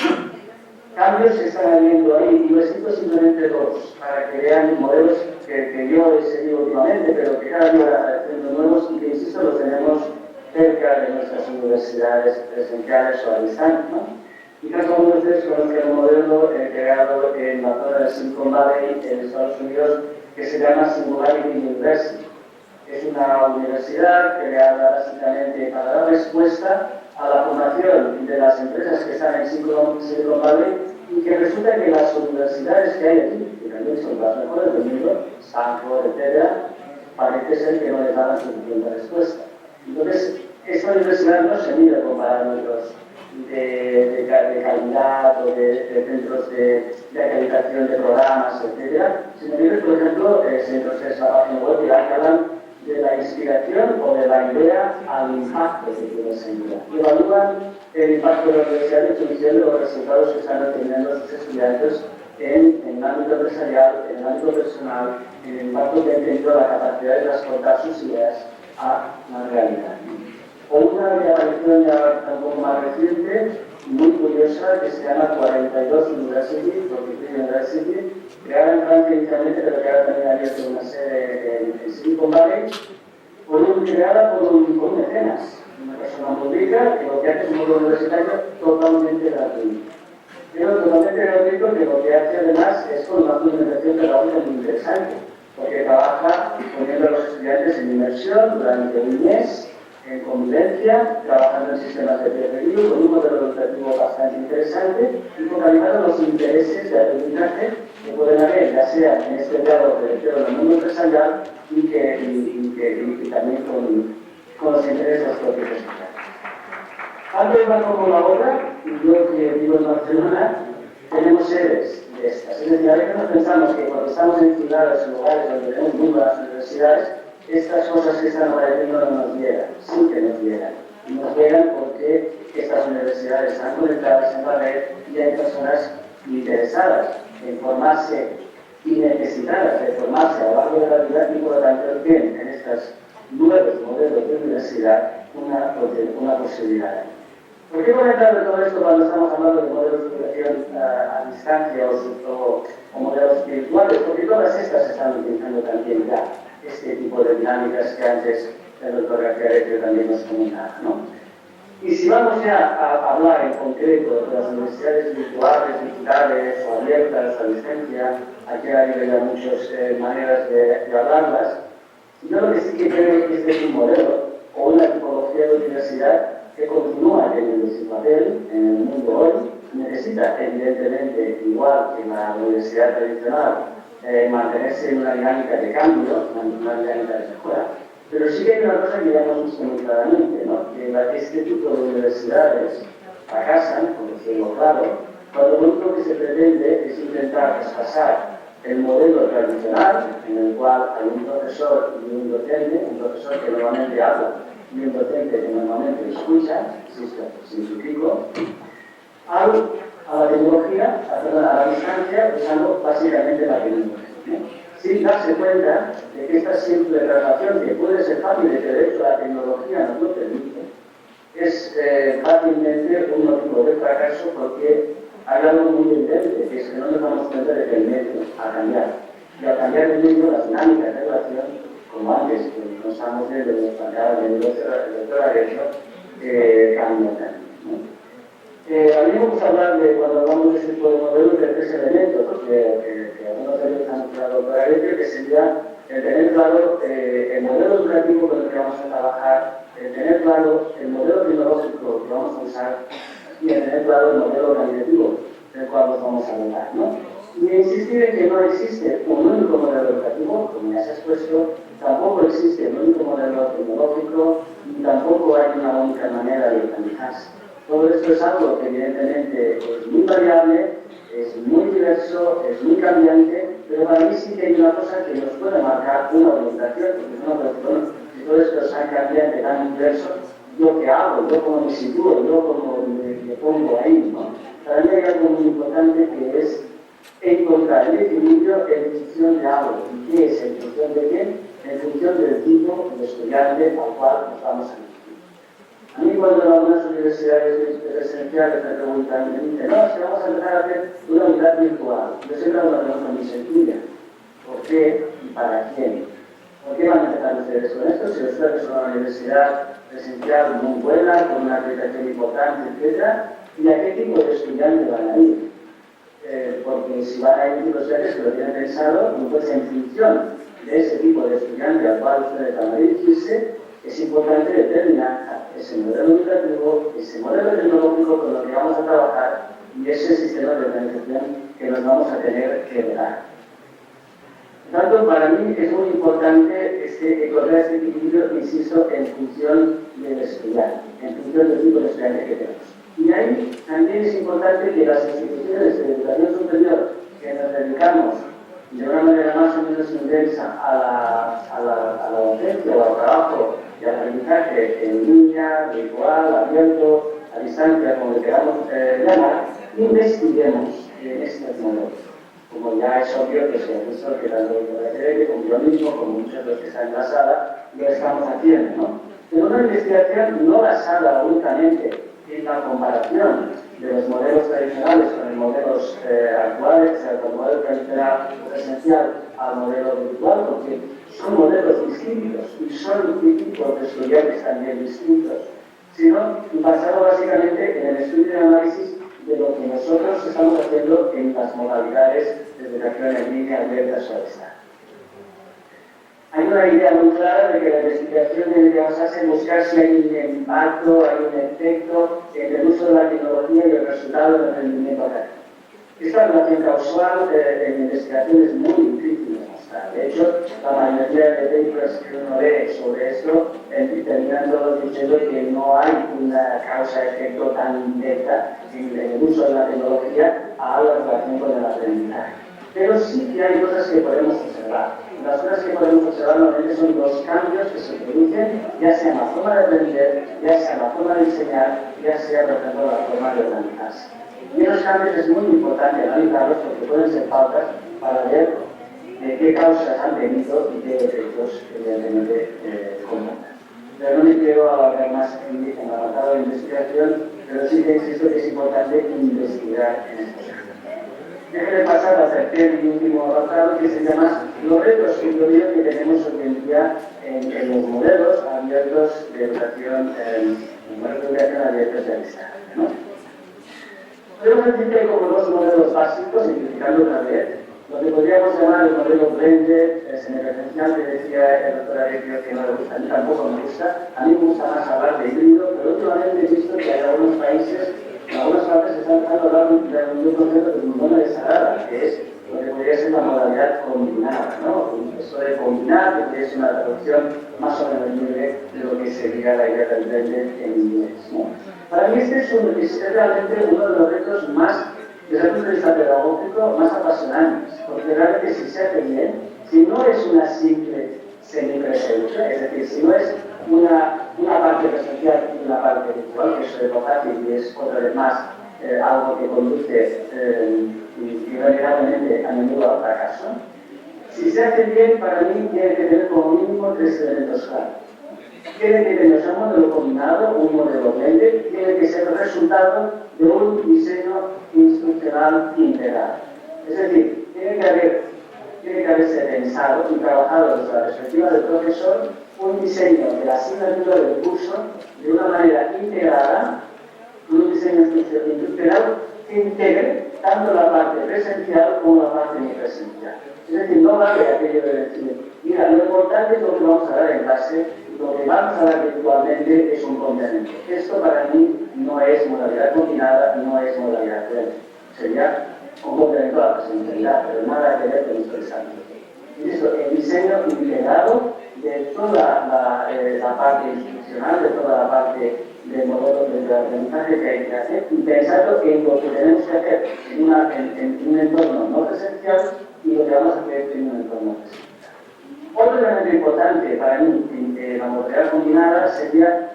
Cambios que están habiendo ahí, y les cito simplemente dos, para que vean modelos que yo he seguido últimamente, pero que cada día van apareciendo nuevos y que, insisto, los tenemos cerca de nuestras universidades presenciales o a distancia, ¿no? Quizás algunos de ustedes conozcan un modelo creado en la zona de Silicon Valley, en Estados Unidos, que se llama Singularity University. Es una universidad creada básicamente para dar respuesta a la formación de las empresas que están en Silicon Valley y que resulta que las universidades que hay aquí, que también son las mejores del mundo, Stanford, etc., parece ser que no les dan la suficiente respuesta. Entonces, esta universidad no se mide con parámetros de calidad o de centros de acreditación de programas, etc., sino que, por ejemplo, centros de la página web que hablan de la inspiración o de la idea al impacto que tiene esa idea. Y evalúan el impacto de la universidad en función de los resultados que están obteniendo sus estudiantes en el ámbito empresarial, en el ámbito personal, en el impacto que han tenido la capacidad de transportar sus ideas a la realidad. O una que apareció ya un poco más reciente, muy curiosa, que se llama 42 University, creada en Francia inicialmente, pero que ahora también ha abierto una sede en Silicon Valley, creada por un mecenas, una persona muy rica, que lo que hace es un módulo universitario totalmente gratuito. Pero totalmente gratuito, que lo que hace además es con una fundamentación pedagógica muy interesante, porque trabaja poniendo a los estudiantes en inmersión durante un mes, en convivencia, trabajando en sistemas de peer review, con un modelo educativo bastante interesante y focalizando los intereses de aprendizaje que pueden haber, ya sea en este diálogo directo del mundo empresarial y también con los intereses de los propios estudiantes. Tanto una como la otra, y yo que vivo en Barcelona, tenemos sedes de estas. Es decir, a veces nos pensamos que cuando estamos en ciudades o lugares donde tenemos muy buenas universidades, estas cosas que están apareciendo no nos llegan, sí que nos llegan. Y nos llegan porque estas universidades están conectadas en la red y hay personas interesadas en formarse y necesitadas de formarse a lo largo de la vida y por lo tanto tienen en estos nuevos modelos de universidad una posibilidad. ¿Por qué comentar de todo esto cuando estamos hablando de modelos de educación a distancia o modelos virtuales? Porque todas estas se están utilizando también ya, este tipo de dinámicas que antes el doctor García Arecio también nos comentaba, ¿no? Y si vamos ya a hablar en concreto de las universidades virtuales, digitales o abiertas a distancia, aquí hay ya muchas maneras de hablarlas. Yo lo que sí que creo que este es un modelo o una tipología de universidad que continúa teniendo su papel en el mundo hoy. Necesita, evidentemente, igual que la universidad tradicional, mantenerse en una dinámica de cambio, una dinámica de mejora. Pero sí que hay una cosa que ya hemos visto muy claramente, ¿no? Que este tipo de universidades fracasan, por decirlo claro, cuando lo único que se pretende es intentar traspasar el modelo tradicional, en el cual hay un profesor y un docente, un profesor que normalmente habla y un docente que normalmente escucha, si esto simplifico, a la tecnología, a la distancia, usando básicamente la tecnología. Sin darse cuenta de que esta simple relación, que puede ser fácil de que de hecho la tecnología nos lo permite, es fácilmente un motivo de fracaso porque hay algo muy evidente, que es que no nos damos cuenta de que el medio ha cambiado. Y al cambiar el medio, las dinámicas de relación, como antes, que nos estamos viendo, nos planteaba el doctor Arecio, cambian también, ¿no? A mí me gusta hablar de, cuando hablamos de este tipo de modelos, de tres elementos, que algunos de ellos han hablado para ello, que sería el tener claro el modelo educativo con el que vamos a trabajar, el tener claro el modelo tecnológico que vamos a usar y el tener claro el modelo organizativo del cual nos vamos a dotar, ¿no? Y insistir en que no existe un único modelo educativo, como ya se ha expuesto, tampoco existe un único modelo tecnológico y tampoco hay una única manera de organizarse. Todo esto es algo que evidentemente es muy variable, es muy diverso, es muy cambiante, pero para mí sí que hay una cosa que nos puede marcar una orientación, porque es una cuestión, si todo esto es tan cambiante, tan diverso, yo qué hago, yo cómo me sitúo, yo cómo me pongo ahí, ¿no? Para mí hay algo muy importante que es encontrar el equilibrio en función de algo. ¿Y qué es en función de qué? En función del tipo de estudiante al cual nos vamos a dirigir. A mí cuando en algunas universidades presenciales me preguntan, me dicen, no, es que vamos a empezar a hacer una unidad virtual. Yo siempre hago una pregunta muy sencilla. ¿Por qué y para quién? ¿Por qué van a empezar ustedes con esto? Si ustedes son una universidad presencial muy buena, con una acreditación importante, etc. ¿Y a qué tipo de estudiantes van a ir? Porque si van a ir tipo de estudiantes que lo tienen pensado, pues en función de ese tipo de estudiante al cual ustedes van a dirigirse, es importante determinar ese modelo educativo, ese modelo tecnológico con lo que vamos a trabajar y ese sistema de organización que nos vamos a tener que dar. Por tanto, para mí es muy importante encontrar este equilibrio, insisto, en función del estudiante, en función del tipo de estudiante que tenemos. Y ahí también es importante que las instituciones de educación superior que nos dedicamos de una manera más o menos intensa a la docencia o al trabajo de aprendizaje en línea, virtual, abierto, a distancia, como le queramos llamar, investiguemos en estos modelos. Como ya es obvio que se ha visto que tanto el como yo mismo, como muchos de los que están en la sala, lo estamos haciendo, ¿no? Pero una investigación no basada únicamente en la comparación de los modelos tradicionales con los modelos actuales, o sea, con el modelo tradicional presencial al modelo virtual, porque son modelos distintos y son tipos de estudiantes también distintos, sino basado básicamente en el estudio y análisis de lo que nosotros estamos haciendo en las modalidades de educación en línea, abiertas o a distancia. Hay una idea muy clara de que la investigación debe basarse en buscar si hay un impacto, hay un efecto entre el uso de la tecnología y el resultado del rendimiento académico. Esta relación causal en investigación es muy difícil de mostrar. De hecho, la mayoría de papers que uno lee sobre esto terminan todos diciendo que no hay una causa-efecto tan directa en el uso de la tecnología a la relación con el aprendizaje. Pero sí que hay cosas que podemos observar. Las cosas que podemos observar normalmente son los cambios que se producen, ya sea en la forma de aprender, ya sea en la forma de enseñar, ya sea, por ejemplo, la forma de organizarse. Y esos cambios es muy importante analizarlos porque pueden ser pautas para ver qué causas han tenido y qué efectos, evidentemente, comportan. Pero no me quiero alargar más en el apartado de investigación, pero sí que insisto que es importante investigar en estos casos. Déjenme pasar al tercer y último apartado, que se llama los retos que tenemos hoy en día en los modelos abiertos de educación, abiertos del Estado, ¿no? Podemos decir que hay como dos modelos básicos, simplificando otra vez, lo que podríamos llamar el modelo blended, semipresencial, que decía el doctor Arequio que no le gusta, a mí tampoco me gusta. A mí me gusta más hablar de híbrido, pero últimamente he visto que hay algunos países, en algunas partes están empezando a hablar de un concepto que no me desagrada, que es lo que podría ser la modalidad combinada, ¿no? Eso de combinar, que es una traducción más o menos libre de lo que sería la idea del blended en inglés, ¿no? Para mí este es realmente uno de los retos más, desde el punto de vista pedagógico, más apasionantes, porque realmente si se hace bien, si no es una simple semipresencia, es decir, si no es una parte presencial y una parte virtual, que eso es lo fácil y es otra vez más algo que conduce irremediablemente a menudo al fracaso, si se hace bien, para mí tiene que tener como mínimo tres elementos claros. Tiene que tener un modelo combinado, un modelo blended, tiene que ser el resultado de un diseño instruccional integral. Es decir, tiene que haberse pensado y trabajado desde la perspectiva del profesor un diseño de la asignatura del curso de una manera integrada, un diseño instruccional que integre tanto la parte presencial como la parte no presencial. Es decir, no vale aquello de decir, mira, lo importante es lo que vamos a dar en clase, lo que vamos a dar virtualmente es un complemento. Esto para mí no es modalidad combinada, no es modalidad plena. Sería un complemento a la presencialidad, pero nada que ver con nuestro examen. Y eso, el diseño integrado de toda la parte institucional, de toda la parte del modelo de aprendizaje que hay que hacer, y pensando en lo que tenemos que hacer en un entorno no presencial y lo que vamos a hacer en un entorno presencial. Otro elemento importante para mí en la modalidad combinada sería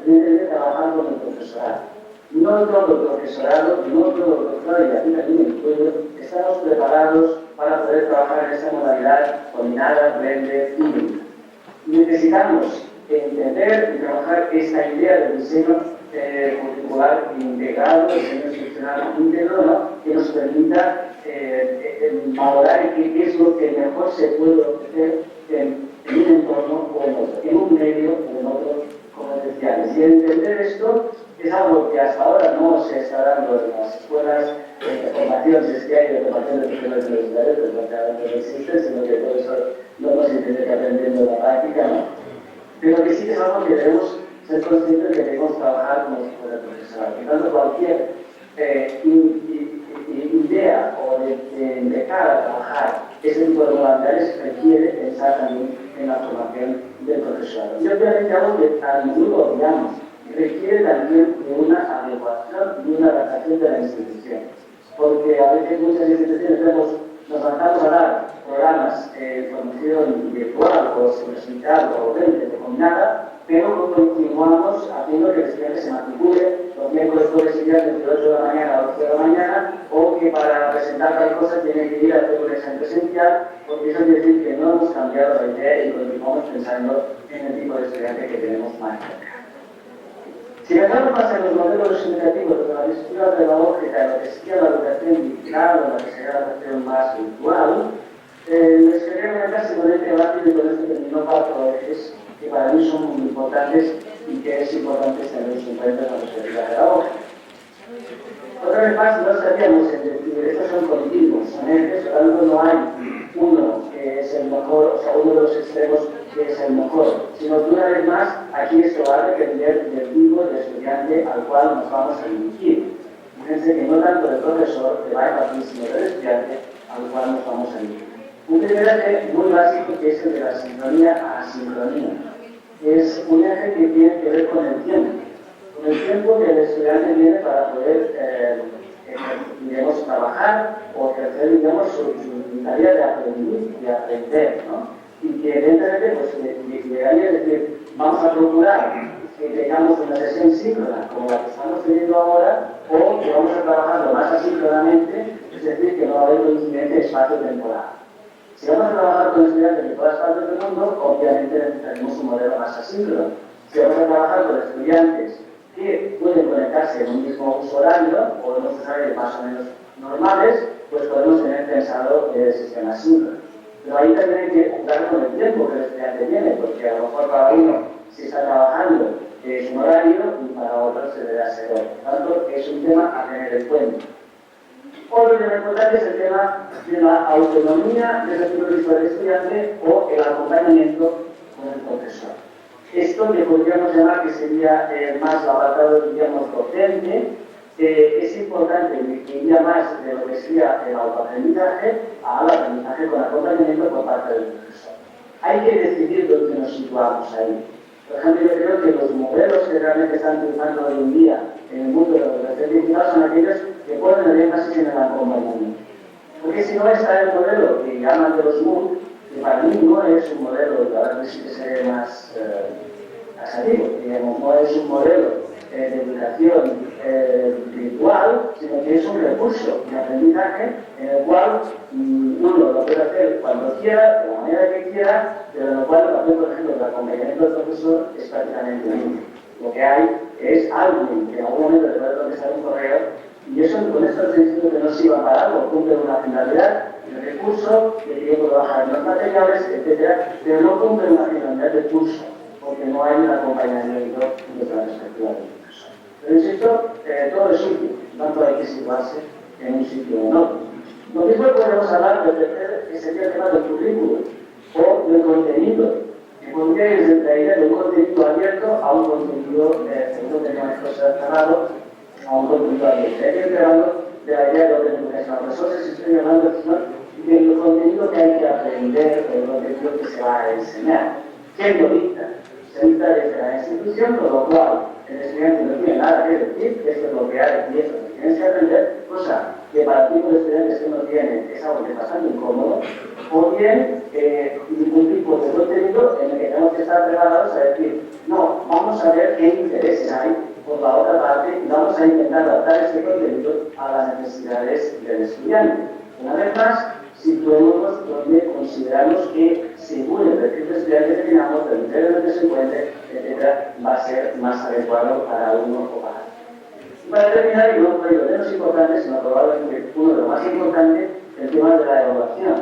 trabajar con el profesorado. No todo el profesorado, no todo el profesorado, y aquí también me incluyo, estamos preparados para poder trabajar en esta modalidad combinada, blended, híbrida. Necesitamos entender y trabajar esta idea del diseño curricular integrado, diseño institucional íntegro, ¿no? Que nos permita valorar qué es lo que mejor se puede ofrecer en un entorno o en otro, en un medio o en otro competenciales. Y entender esto es algo que hasta ahora no se está dando en las escuelas de formación, si es que hay de formación de profesores universitarios, pues prácticamente no existe, sino que todo eso lo hemos tenido que aprendiendo en la práctica, ¿no? Pero que sí es algo que debemos ser conscientes de que debemos trabajar como escuela profesional. Por tanto, cualquier idea o de empezar a trabajar ese tipo de modalidades requiere pensar también en la formación del profesorado. Y obviamente algo que a menudo olvidamos, requiere también de una adecuación y una adaptación de la institución. Porque a veces muchas instituciones nos lanzamos a dar programas de formación virtual o presencial o de combinada, pero continuamos haciendo que el estudiante se matricule los miércoles, jueves y viernes de 8 de la mañana a 8 de la mañana, o que para presentar tal cosa tiene que ir a hacer un examen presencial, porque eso quiere decir que no hemos cambiado la idea y continuamos pensando en el tipo de estudiante que tenemos más cerca. Si pensamos más en los modelos educativos de la perspectiva pedagógica, en lo que sería la educación digital o la que sería la educación más virtual, les quería comentar simplemente rápido y con esto termino 4 ejes que para mí son muy importantes y que es importante tener en cuenta en la perspectiva pedagógica. Otra vez más, no estaríamos en decir, estos son continuos, son ejes, por tanto no hay uno que es el mejor, o sea, uno de los extremos que es el mejor, sino que una vez más, aquí esto va a depender del tipo de estudiante al cual nos vamos a dirigir. Fíjense que no tanto del profesor que va a impartir, sino del estudiante al cual nos vamos a dirigir. Un primer eje muy básico que es el de la sincronía a asincronía. Es un eje que tiene que ver con el tiempo que el estudiante tiene para poder digamos, trabajar o ejercer, digamos, su tarea de aprender, ¿no? Y que evidentemente pues, llegaría a decir, vamos a procurar que tengamos una sesión síncrona como la que estamos teniendo ahora, o que vamos a trabajarlo más asíncronamente, es decir, que no va a haber coincidencia espacio-temporal. Si vamos a trabajar con estudiantes de todas partes del mundo, obviamente necesitaremos un modelo más asíncrono. Si vamos a trabajar con estudiantes que pueden conectarse en un mismo uso horario o en unos horarios más o menos normales, pues podemos tener pensado sistemas síncronos. Pero ahí también hay que jugar con el tiempo que el estudiante tiene, porque a lo mejor para uno, si está trabajando, es un horario y para otros se debe hacer otro. Por tanto, es un tema a tener en cuenta. Otro tema importante es el tema de la autonomía desde el punto de vista del estudiante o el acompañamiento con el profesor. Esto que podríamos llamar que sería más el apartado, diríamos, docente, es importante que iría más de lo que sería el autoaprendizaje al aprendizaje con acompañamiento por parte del profesor. Hay que decidir dónde nos situamos ahí. Por ejemplo, yo creo que los modelos que realmente están utilizando hoy en día en el mundo de la educación digital son aquellos que ponen el énfasis en el acompañamiento. Porque si no está el modelo que llaman de los MOOC, que para mí no es un modelo, la verdad que sí que sería más taxativo, digamos, no es un modelo de educación virtual, sino que es un recurso de aprendizaje en el cual uno lo puede hacer cuando quiera, de la manera que quiera, pero en el cual el papel, por ejemplo, del acompañamiento del profesor es prácticamente único. Lo que hay es alguien que en algún momento le puede contestar un correo y eso con esto estoy diciendo que no sirva para algo, cumple una finalidad, el recurso, de que yo puedo bajar en los materiales, etc., pero no cumple una finalidad del curso, porque no hay un acompañamiento desde la perspectiva del profesor. Pero insisto, todo es útil, tanto hay que situarse en un sitio o en otro. Lo mismo podemos hablar del tercer, que sería el tema del currículo o del contenido, que podría ir desde la idea de un contenido abierto a un contenido, según teníamos cerrado, a un contenido abierto. Hay que ir hablando de la idea de Open Educational Resources, estoy hablando del contenido que hay que aprender, del contenido que se va a enseñar. ¿Quién lo dicta? Se dicta desde la institución, con lo cual el estudiante no tiene nada que decir, esto es lo que hay y esto es lo que tienes que aprender, cosa que para el tipo de estudiantes que no tienen es algo que es bastante incómodo, o bien un tipo de contenido en el que tenemos que estar preparados a decir, no, vamos a ver qué intereses hay por la otra parte y vamos a intentar adaptar este contenido a las necesidades del estudiante. Una vez más, situémonos donde consideramos que, según el perfil de estudiante que tengamos, del nivel en el que se encuentre, etc., va a ser más adecuado para uno o para otro. Y para terminar, y no por ello menos importante, sino probablemente uno de lo más importante, el tema de la evaluación,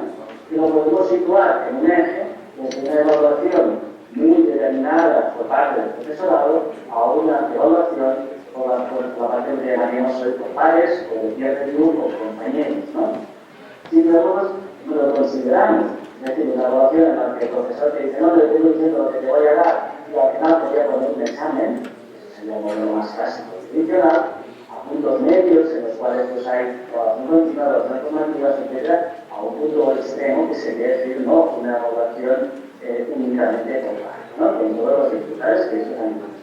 que lo podemos situar en un eje, desde una evaluación muy determinada por parte del profesorado a una evaluación por la parte que llamaríamos hoy por pares, o de peer review, o compañeros, ¿no? Si nosotros no lo consideramos, es decir, una evaluación en la que el profesor te dice, no, te estoy diciendo lo que te voy a dar, y al final te voy a poner un examen, eso sería un modelo más clásico tradicional, a puntos medios en los cuales pues, hay evaluación continua, evaluación formativas, etc., a un punto extremo que sería decir, no, una evaluación únicamente total, ¿no? Con todas las dificultades que eso también.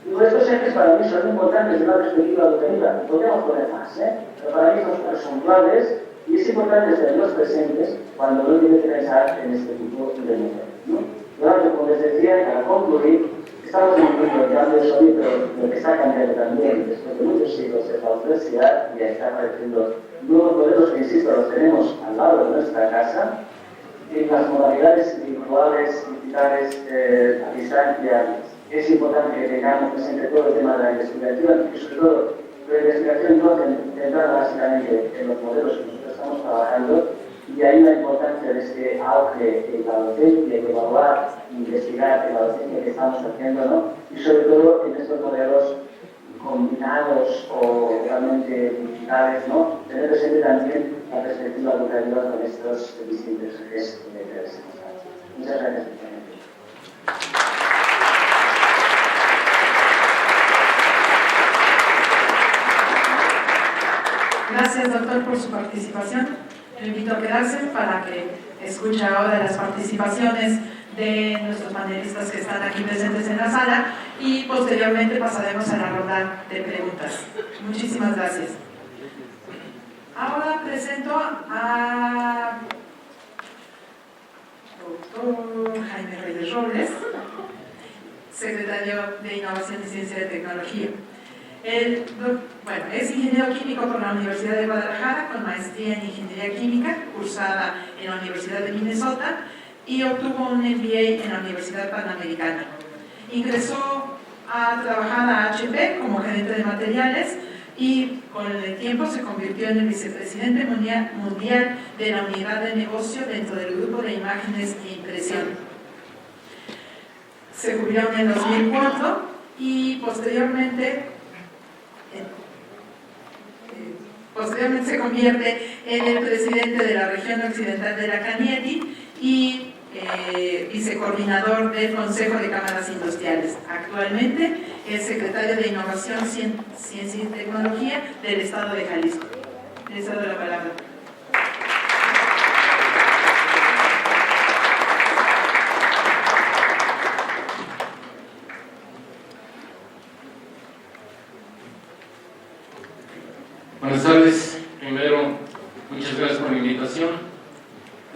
Y estos ejes para mí son importantes desde una perspectiva educativa, podríamos poner más, pero para mí son claves y es importante tenerlos presentes cuando uno tiene que pensar en este tipo de modelos, ¿no? Claro, como les decía, para concluir, estamos en un punto de cambio sólido, pero lo que está cambiando también después de muchos siglos es la universidad y ya están apareciendo nuevos modelos que, insisto, los tenemos al lado de nuestra casa. En las modalidades virtuales, digitales, a distancia, es importante que tengamos presente todo el tema de la investigación y sobre todo la investigación no centrada básicamente en los modelos que nosotros estamos trabajando y ahí la importancia de este auge en la docencia, de evaluar, investigar en la docencia que estamos haciendo, ¿no? Y sobre todo en estos modelos combinados o realmente digitales, ¿no? Tener presente también la perspectiva educativa con estos distintos ejes de interés. Muchas gracias. Gracias, doctor, por su participación. Le invito a quedarse para que escuche ahora las participaciones de nuestros panelistas que están aquí presentes en la sala y posteriormente pasaremos a la ronda de preguntas. Muchísimas gracias. Ahora presento a doctor Jaime Reyes Robles, secretario de Innovación y Ciencia de Tecnología. Él, bueno, es ingeniero químico por la Universidad de Guadalajara, con maestría en Ingeniería Química, cursada en la Universidad de Minnesota, y obtuvo un MBA en la Universidad Panamericana. Ingresó a trabajar a HP como gerente de materiales y con el tiempo se convirtió en el vicepresidente mundial de la unidad de negocio dentro del grupo de imágenes e impresión. Se jubiló en el 2004 y posteriormente se convierte en el presidente de la región occidental de la Cañete y vicecoordinador del Consejo de Cámaras Industriales. Actualmente es secretario de Innovación, Ciencia y Tecnología del Estado de Jalisco. Les doy la palabra. Buenas tardes. Primero, muchas gracias por la invitación.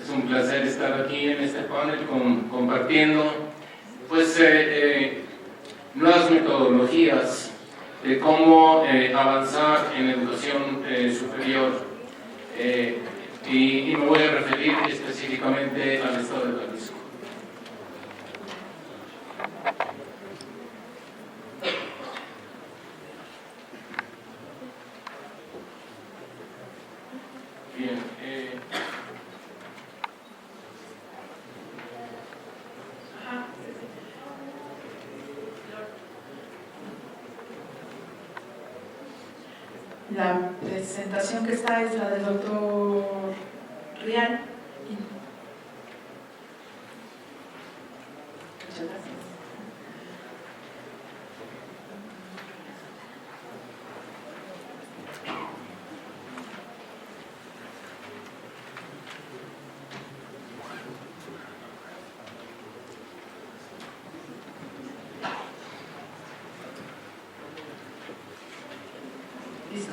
Es un placer estar aquí en este panel compartiendo pues, nuevas metodologías de cómo avanzar en educación superior y me voy a referir específicamente al Estado de Jalisco. Bien, La presentación que está es la del doctor Rial. Muchas gracias. Listo.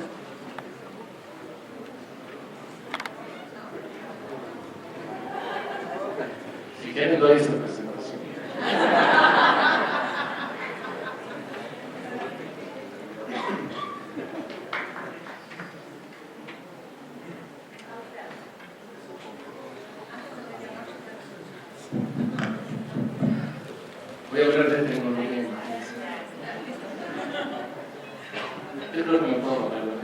si quieren doy esta presentación. Voy a hablar de tecnología e imágenes. Yo creo que me puedo hablar, ¿verdad?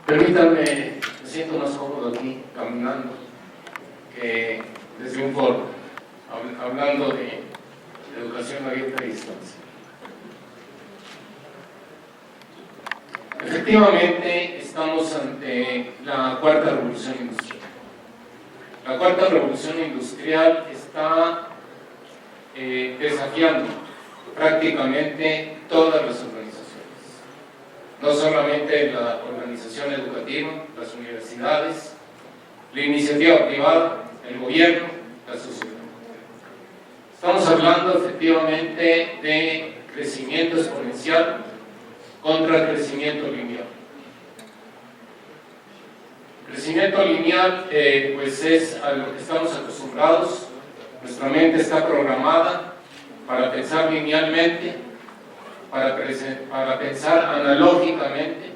Permítanme, me siento más cómodo aquí caminando que desde un foro, hablando de educación abierta a distancia. Efectivamente, estamos ante la cuarta revolución industrial. La cuarta revolución industrial está desafiando prácticamente todas las organizaciones, no solamente la organización educativa, las universidades, la iniciativa privada, el gobierno, la sociedad. Estamos hablando efectivamente de crecimiento exponencial contra crecimiento lineal. Crecimiento lineal pues es a lo que estamos acostumbrados. Nuestra mente está programada para pensar linealmente, para pensar analógicamente,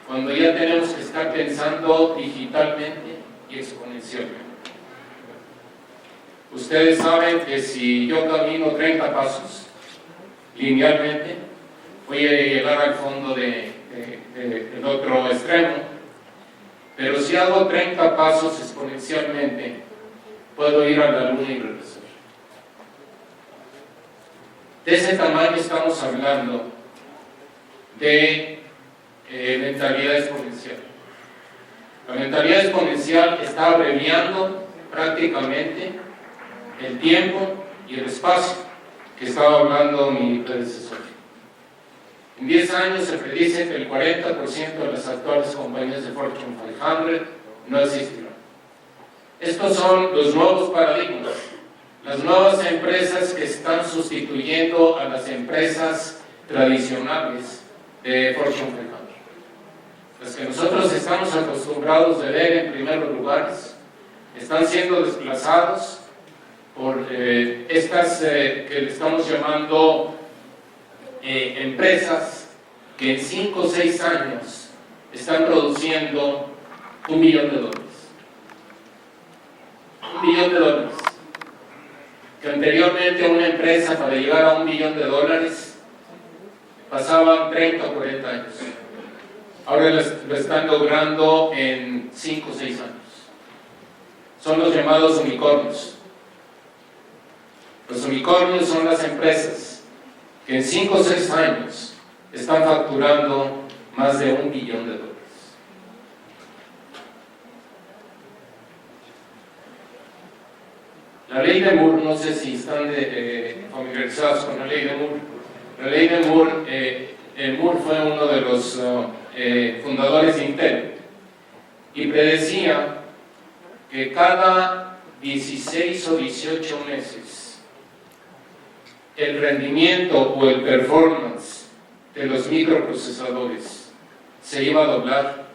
cuando ya tenemos que estar pensando digitalmente y exponencialmente. Ustedes saben que si yo camino 30 pasos linealmente, voy a llegar al fondo del otro extremo, pero si hago 30 pasos exponencialmente, puedo ir a la luna y regresar. De ese tamaño estamos hablando de mentalidad exponencial. La mentalidad exponencial está abreviando prácticamente el tiempo y el espacio que estaba hablando mi predecesor. En 10 años se predice que el 40% de las actuales compañías de Fortune 500 no existirán. Estos son los nuevos paradigmas, las nuevas empresas que están sustituyendo a las empresas tradicionales de Fortune 500. Las que nosotros estamos acostumbrados de ver en primeros lugares, están siendo desplazados por estas que le estamos llamando empresas que en 5 o 6 años están produciendo $1 millón. $1 billón, que anteriormente una empresa para llegar a $1 billón pasaban 30 o 40 años. Ahora lo están logrando en 5 o 6 años. Son los llamados unicornios. Los unicornios son las empresas que en 5 o 6 años están facturando más de $1 billón. La ley de Moore, no sé si están familiarizados con la ley de Moore. La ley de Moore, Moore fue uno de los fundadores de Intel y predecía que cada 16 o 18 meses el rendimiento o el performance de los microprocesadores se iba a doblar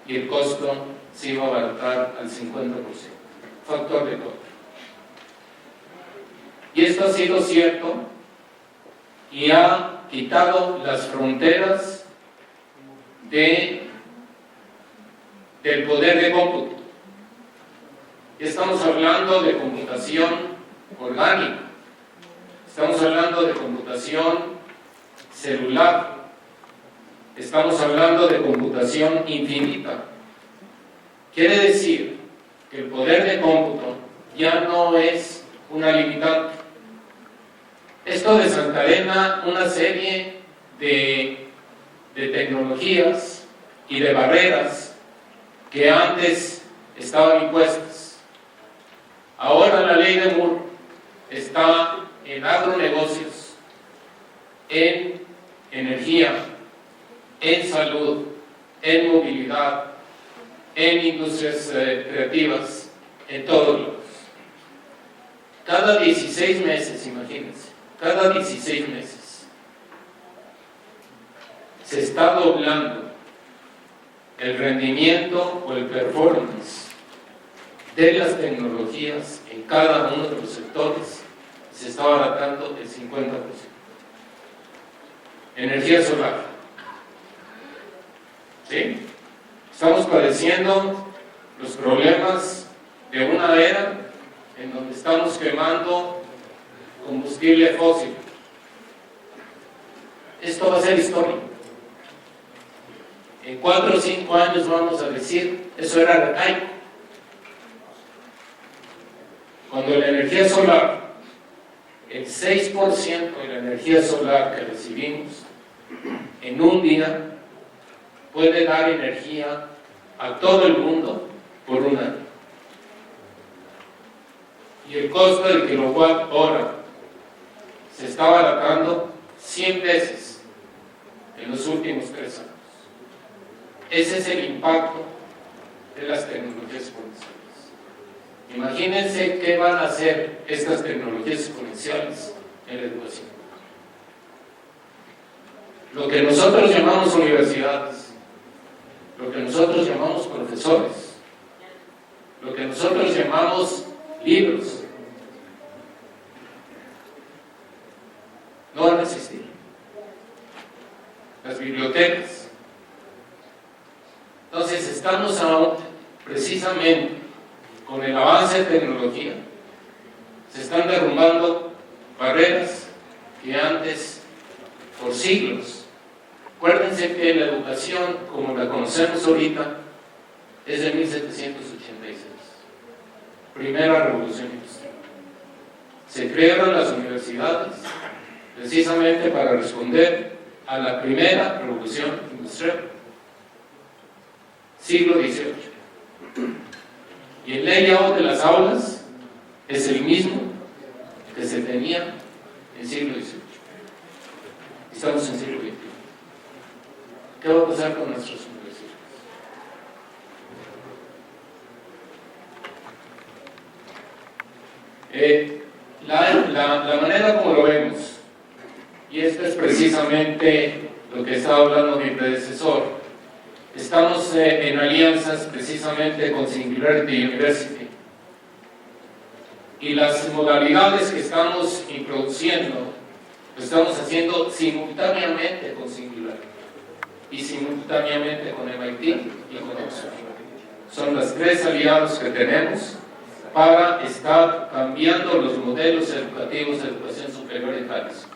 y el costo se iba a abaratar al 50%, factor de 4. Y esto ha sido cierto y ha quitado las fronteras del poder de cómputo. Estamos hablando de computación orgánica, estamos hablando de computación celular, estamos hablando de computación infinita. Quiere decir que el poder de cómputo ya no es una limitante. Esto desencadena una serie de tecnologías y de barreras que antes estaban impuestas. Ahora la ley de Moore está en agronegocios, en energía, en salud, en movilidad, en industrias creativas, en todos lados. Cada 16 meses, imagínense, cada 16 meses se está doblando el rendimiento o el performance de las tecnologías en cada uno de los sectores, se está abaratando el 50%. Energía solar. ¿Sí? Estamos padeciendo los problemas de una era en donde estamos quemando combustible fósil. Esto va a ser historia. En 4 o 5 años vamos a decir, eso era arcaico. Cuando la energía solar, el 6% de la energía solar que recibimos en un día puede dar energía a todo el mundo por un año. Y el costo del kilowatt hora se está abaratando 100 veces en los últimos 3 años. Ese es el impacto de las tecnologías exponenciales. Imagínense qué van a hacer estas tecnologías exponenciales en la educación. Lo que nosotros llamamos universidades, lo que nosotros llamamos profesores, lo que nosotros llamamos libros, no van a existir. Las bibliotecas. Entonces estamos precisamente con el avance de tecnología, se están derrumbando barreras que antes, por siglos, acuérdense que la educación como la conocemos ahorita es de 1786, primera revolución industrial. Se crearon las universidades precisamente para responder a la primera revolución industrial, siglo XVIII. Y el layout de las aulas es el mismo que se tenía en siglo XVIII. Estamos en siglo XXI. ¿Qué va a pasar con nuestras universidades? La manera como lo vemos, y esto es precisamente lo que estaba hablando mi predecesor, estamos en alianzas precisamente con Singularity University, y las modalidades que estamos introduciendo lo estamos haciendo simultáneamente con Singularity y simultáneamente con MIT y con Oxford. Son las 3 aliados que tenemos para estar cambiando los modelos educativos de educación superior en Jalisco.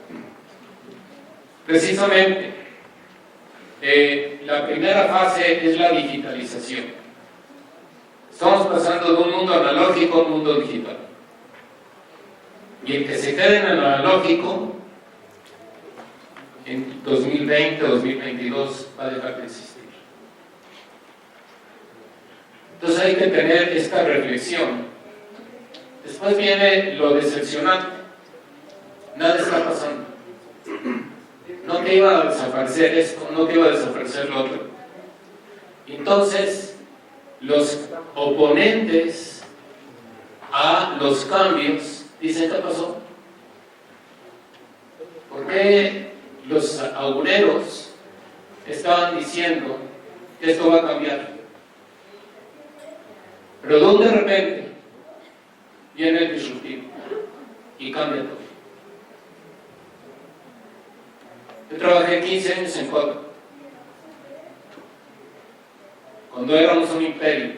Precisamente, la primera fase es la digitalización. Estamos pasando de un mundo analógico a un mundo digital. Y el que se quede en el analógico, en 2020, 2022, va a dejar de existir. Entonces hay que tener esta reflexión. Después viene lo decepcionante. Nada está pasando. No te iba a desaparecer esto, no te iba a desaparecer lo otro. Entonces, los oponentes a los cambios dicen: ¿qué pasó? ¿Por qué los augureros estaban diciendo que esto va a cambiar? Pero de repente viene el disruptivo y cambia todo. Yo trabajé 15 años en Coda, cuando éramos un imperio,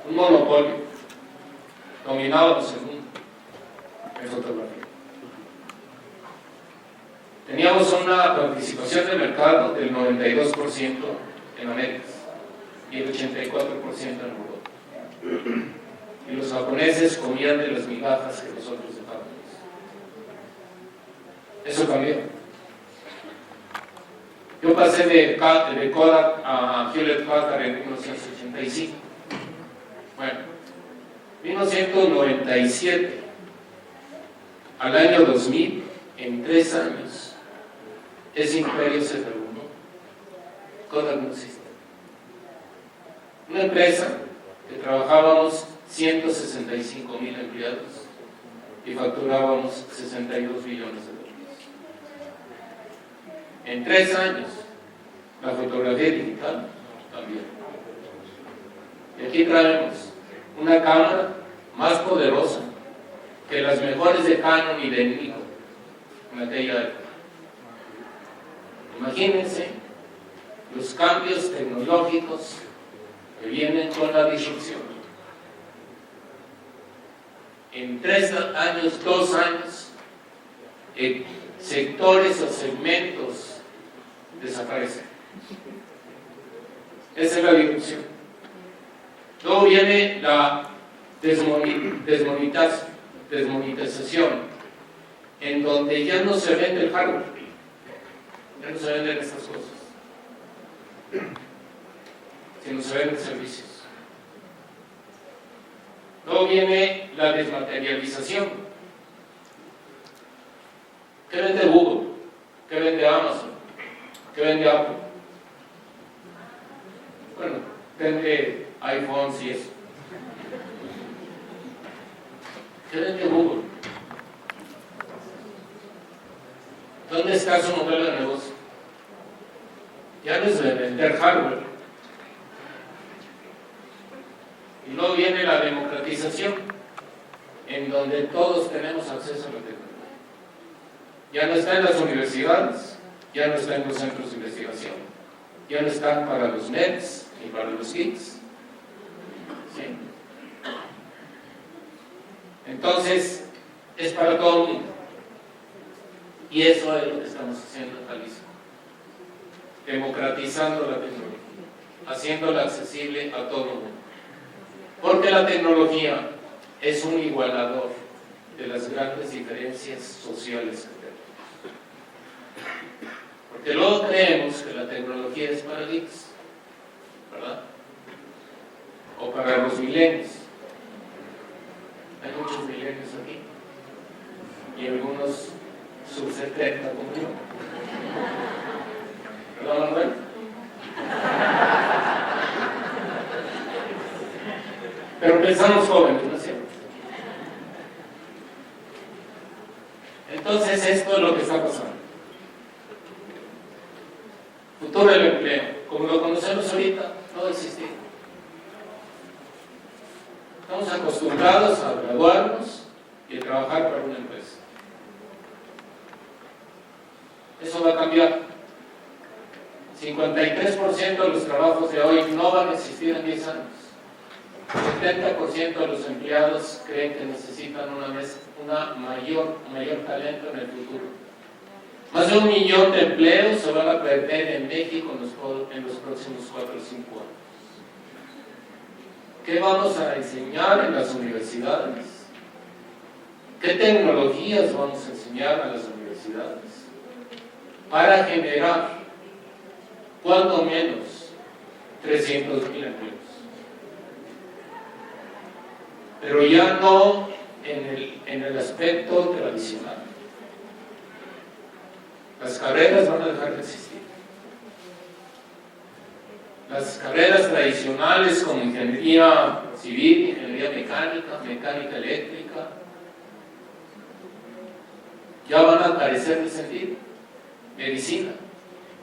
un monopolio, dominábamos el mundo en fotografía. Teníamos una participación de mercado del 92% en América y el 84% en Europa. Y los japoneses comían de las migajas que nosotros dejábamos. Eso cambió. Yo pasé de Kodak a Hewlett Packard en 1985. Bueno, 1997 al año 2000, en 3 años, ese imperio se derrumbó. Kodak no existe. Una empresa que trabajábamos 165,000 empleados y facturábamos 62 billones de dólares. En 3 años, la fotografía digital cambió. Y aquí traemos una cámara más poderosa que las mejores de Canon y de Nikon en aquella época. Imagínense los cambios tecnológicos que vienen con la disrupción. En 3 años, 2 años, sectores o segmentos desaparecen. Esa es la disrupción. Luego viene la desmonetización, en donde ya no se vende el hardware, ya no se venden estas cosas, sino se venden servicios. Luego viene la desmaterialización. ¿Qué vende Google? ¿Qué vende Amazon? ¿Qué vende Apple? Bueno, vende iPhones y eso. ¿Qué vende Google? ¿Dónde está su modelo de negocio? Ya no es de vender hardware. Y luego viene la democratización, en donde todos tenemos acceso a la tecnología. Ya no está en las universidades, ya no está en los centros de investigación, ya no están para los nerds ni para los geeks. ¿Sí? Entonces, es para todo el mundo. Y eso es lo que estamos haciendo en Jalisco. Democratizando la tecnología, haciéndola accesible a todo el mundo. Porque la tecnología es un igualador de las grandes diferencias sociales que tenemos. Porque luego creemos que la tecnología es para geeks, ¿verdad? O para los milenios. Hay muchos milenios aquí. Y algunos sub-70 como yo. ¿Verdad, Manuel? Pero pensamos jóvenes, ¿no es cierto? Entonces esto es lo que está pasando. Futuro del empleo, como lo conocemos ahorita, no va a existir. Estamos acostumbrados a graduarnos y a trabajar para una empresa. Eso va a cambiar. 53% de los trabajos de hoy no van a existir en 10 años. El 70% de los empleados creen que necesitan mayor talento en el futuro. Más de 1 millón de empleos se van a perder en México en los próximos 4 o 5 años. ¿Qué vamos a enseñar en las universidades? ¿Qué tecnologías vamos a enseñar a las universidades? Para generar, cuando menos, 300,000 empleos. Pero ya no en el aspecto tradicional. Las carreras van a dejar de existir. Las carreras tradicionales como ingeniería civil, ingeniería mecánica, mecánica eléctrica, ya van a carecer de sentido. Medicina.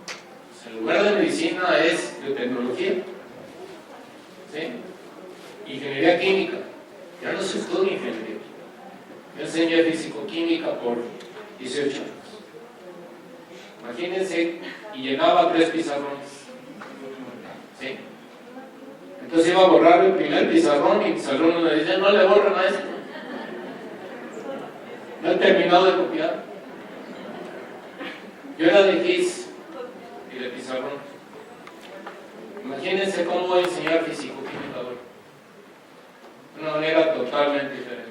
Pues en lugar de medicina es biotecnología. ¿Sí? Ingeniería química. Ya no se estudia ingeniería. Yo enseñé físico-química por 18 años. Imagínense, y llenaba 3 pizarrones. ¿Sí? Entonces iba a borrar el primer pizarrón y mis alumnos me dicen, no le borren a esto. No he terminado de copiar. Yo era de GIS y de pizarrón. Imagínense cómo voy a enseñar físico-química hoy. De una manera totalmente diferente.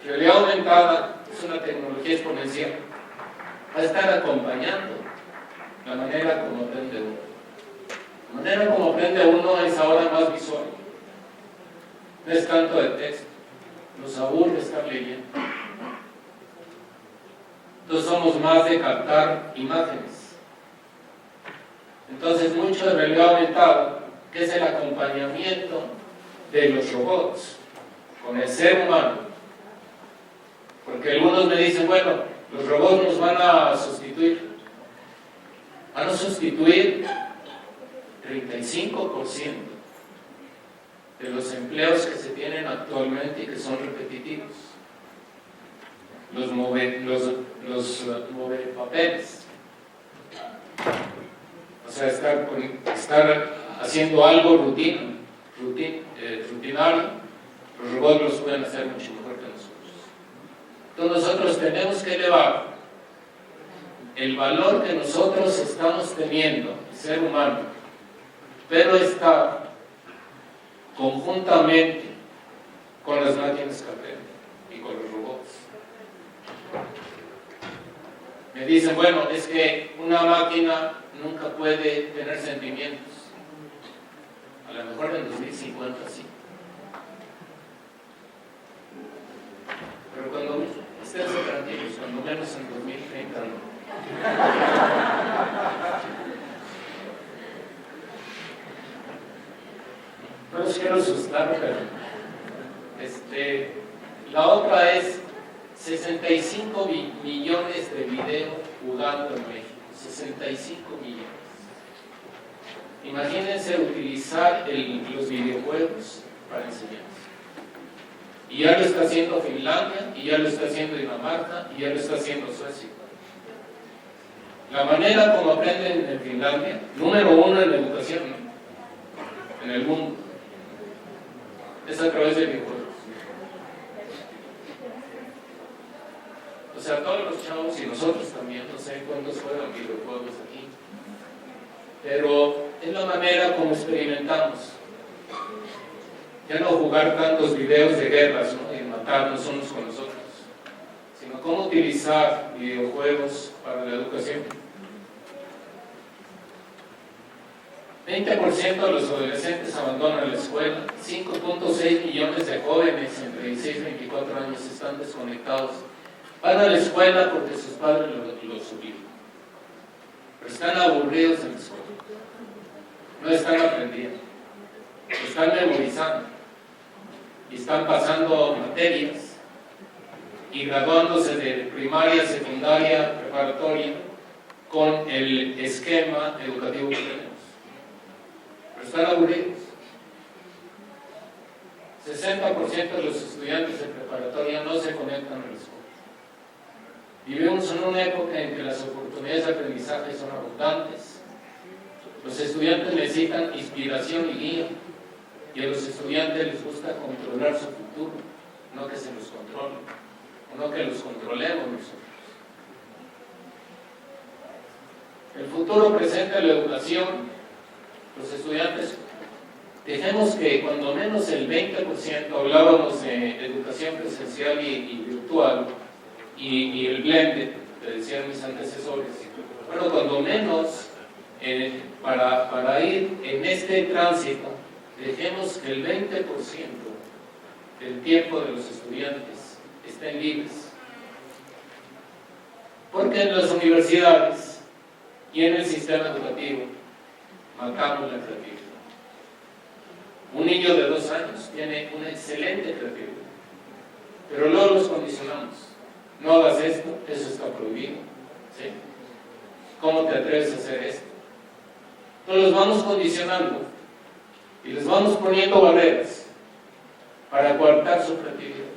Realidad aumentada es una tecnología exponencial. Va a estar acompañando la manera como aprende uno. La manera como aprende uno es ahora más visual. No es tanto de texto. Nos aburre estar leyendo. Entonces somos más de captar imágenes. Entonces mucho de realidad aumentada, que es el acompañamiento de los robots con el ser humano. Porque algunos me dicen, bueno, los robots nos van a sustituir. Van a sustituir 35% de los empleos que se tienen actualmente y que son repetitivos. Los mover-papeles. O sea, estar haciendo algo rutinario. Los robots los pueden hacer mucho mejor que nosotros. Entonces nosotros tenemos que elevar el valor que nosotros estamos teniendo, el ser humano, pero estar conjuntamente con las máquinas que aprenden y con los robots. Me dicen, bueno, es que una máquina nunca puede tener sentimientos. A lo mejor en 2050 sí. Pero cuando estén tranquilos, cuando menos en 2030 no. No los quiero asustar, pero la otra es 65 millones de videos jugando en México. 65 millones. Imagínense utilizar los videojuegos para enseñanza. Y ya lo está haciendo Finlandia, y ya lo está haciendo Dinamarca, y ya lo está haciendo Suecia. La manera como aprenden en Finlandia, número 1 en la educación, en el mundo, es a través de videojuegos. O sea, todos los chavos y nosotros también, no sé cuántos juegan videojuegos aquí, pero es la manera como experimentamos. Ya no jugar tantos videos de guerras, ¿no? Y matarnos unos con los otros, sino cómo utilizar videojuegos para la educación. 20% de los adolescentes abandonan la escuela, 5.6 millones de jóvenes entre 16 y 24 años están desconectados. Van a la escuela porque sus padres los obligan, pero están aburridos en la escuela, no están aprendiendo, están memorizando y están pasando materias y graduándose de primaria, secundaria, preparatoria con el esquema educativo que tenemos, pero están aburridos. 60% de los estudiantes de preparatoria no se conectan a la escuela. Vivimos en una época en que las oportunidades de aprendizaje son abundantes, Los estudiantes necesitan inspiración y guía, y a los estudiantes les gusta controlar su futuro, no que se los controle, o no que los controlemos nosotros. El futuro presenta la educación, los estudiantes, dejemos que cuando menos el 20%, hablábamos de educación presencial y virtual, y el blended, que decían mis antecesores, bueno, cuando menos para ir en este tránsito, dejemos que el 20% del tiempo de los estudiantes estén libres. Porque en las universidades y en el sistema educativo matamos la creatividad. Un niño de 2 años tiene una excelente creatividad, pero luego los condicionamos. No hagas esto, eso está prohibido. ¿Sí? ¿Cómo te atreves a hacer esto? Entonces los vamos condicionando y les vamos poniendo barreras para coartar su creatividad.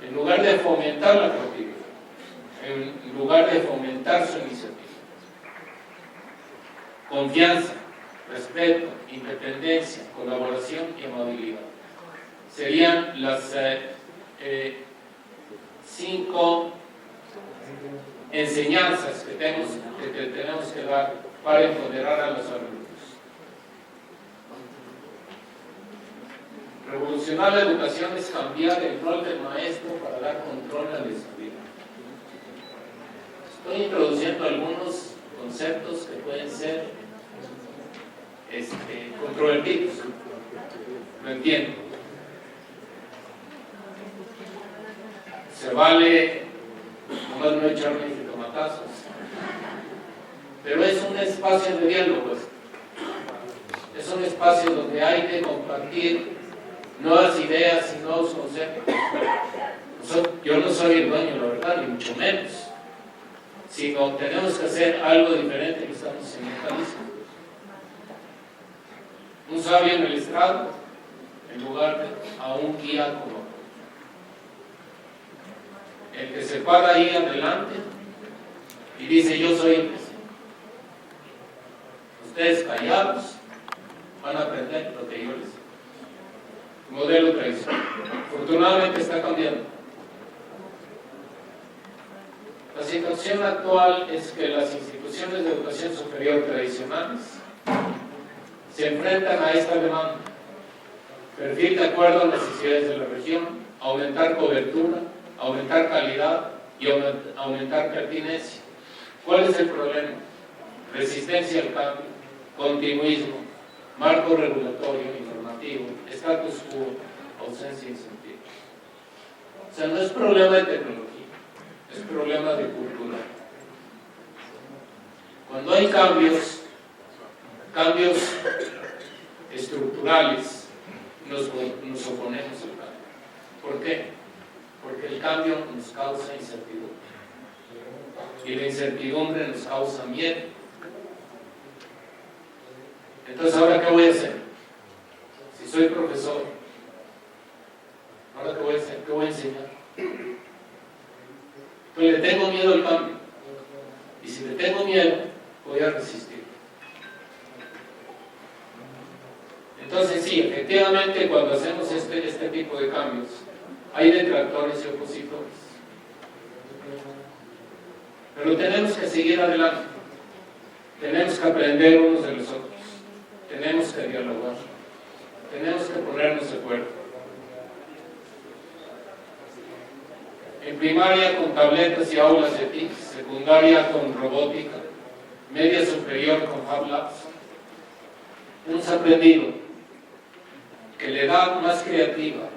En lugar de fomentar la creatividad, en lugar de fomentar su iniciativa. Confianza, respeto, independencia, colaboración y amabilidad. Serían las 5 enseñanzas que tenemos que dar para empoderar a los alumnos. Revolucionar la educación es cambiar el rol del maestro para dar control al estudiante. Estoy introduciendo algunos conceptos que pueden ser controvertidos. Lo entiendo. Se vale nomás no echarme tomatazos, pero es un espacio de diálogo. Es un espacio donde hay que compartir nuevas ideas y nuevos conceptos. Yo no soy el dueño, la verdad, ni mucho menos, sino tenemos que hacer algo diferente que estamos instrumentalizando. Un sabio en el estrado en lugar de a un guía como el que se para ahí adelante y dice: yo soy el presidente. Ustedes callados van a aprender lo que yo les digo. Modelo tradicional. Afortunadamente está cambiando. La situación actual es que las instituciones de educación superior tradicionales se enfrentan a esta demanda. Perfil de acuerdo a las necesidades de la región, aumentar cobertura, aumentar calidad y aumentar pertinencia. ¿Cuál es el problema? Resistencia al cambio, continuismo, marco regulatorio y normativo, status quo, ausencia de incentivos. O sea, no es problema de tecnología, es problema de cultura. Cuando hay cambios estructurales, nos oponemos al cambio. ¿Por qué? Porque el cambio nos causa incertidumbre. Y la incertidumbre nos causa miedo. Entonces, ¿ahora qué voy a hacer? Si soy profesor, ¿ahora qué voy a hacer? ¿Qué voy a enseñar? Pues le tengo miedo al cambio. Y si le tengo miedo, voy a resistir. Entonces, sí, efectivamente, cuando hacemos este tipo de cambios, hay detractores y opositores. Pero tenemos que seguir adelante. Tenemos que aprender unos de los otros. Tenemos que dialogar. Tenemos que ponernos de acuerdo. En primaria con tabletas y aulas de TIC, secundaria con robótica, media superior con Fab Labs. Hemos aprendido que la edad más creativa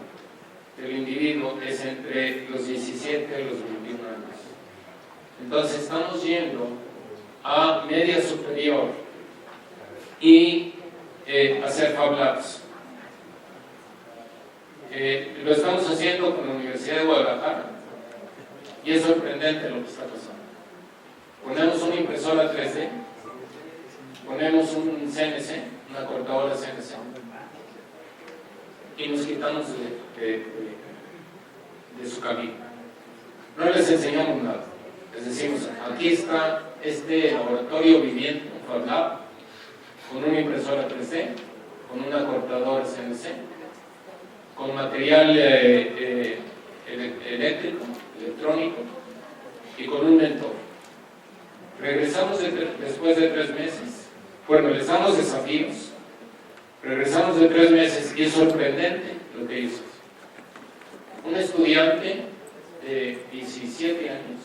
del individuo es entre los 17 y los 21 años. Entonces estamos yendo a media superior y hacer Fab Labs. Lo estamos haciendo con la Universidad de Guadalajara y es sorprendente lo que está pasando. Ponemos una impresora 3D, ponemos un CNC, una cortadora CNC, y nos quitamos de su camino. No les enseñamos nada, les decimos: aquí Aquí está este laboratorio viviente, un FabLab, con una impresora 3D, con una cortadora CNC, con material eléctrico, electrónico y con un mentor. Regresamos después de 3 meses. Bueno, les damos desafíos. Regresamos de 3 meses y es sorprendente lo que hizo. Un estudiante de 17 años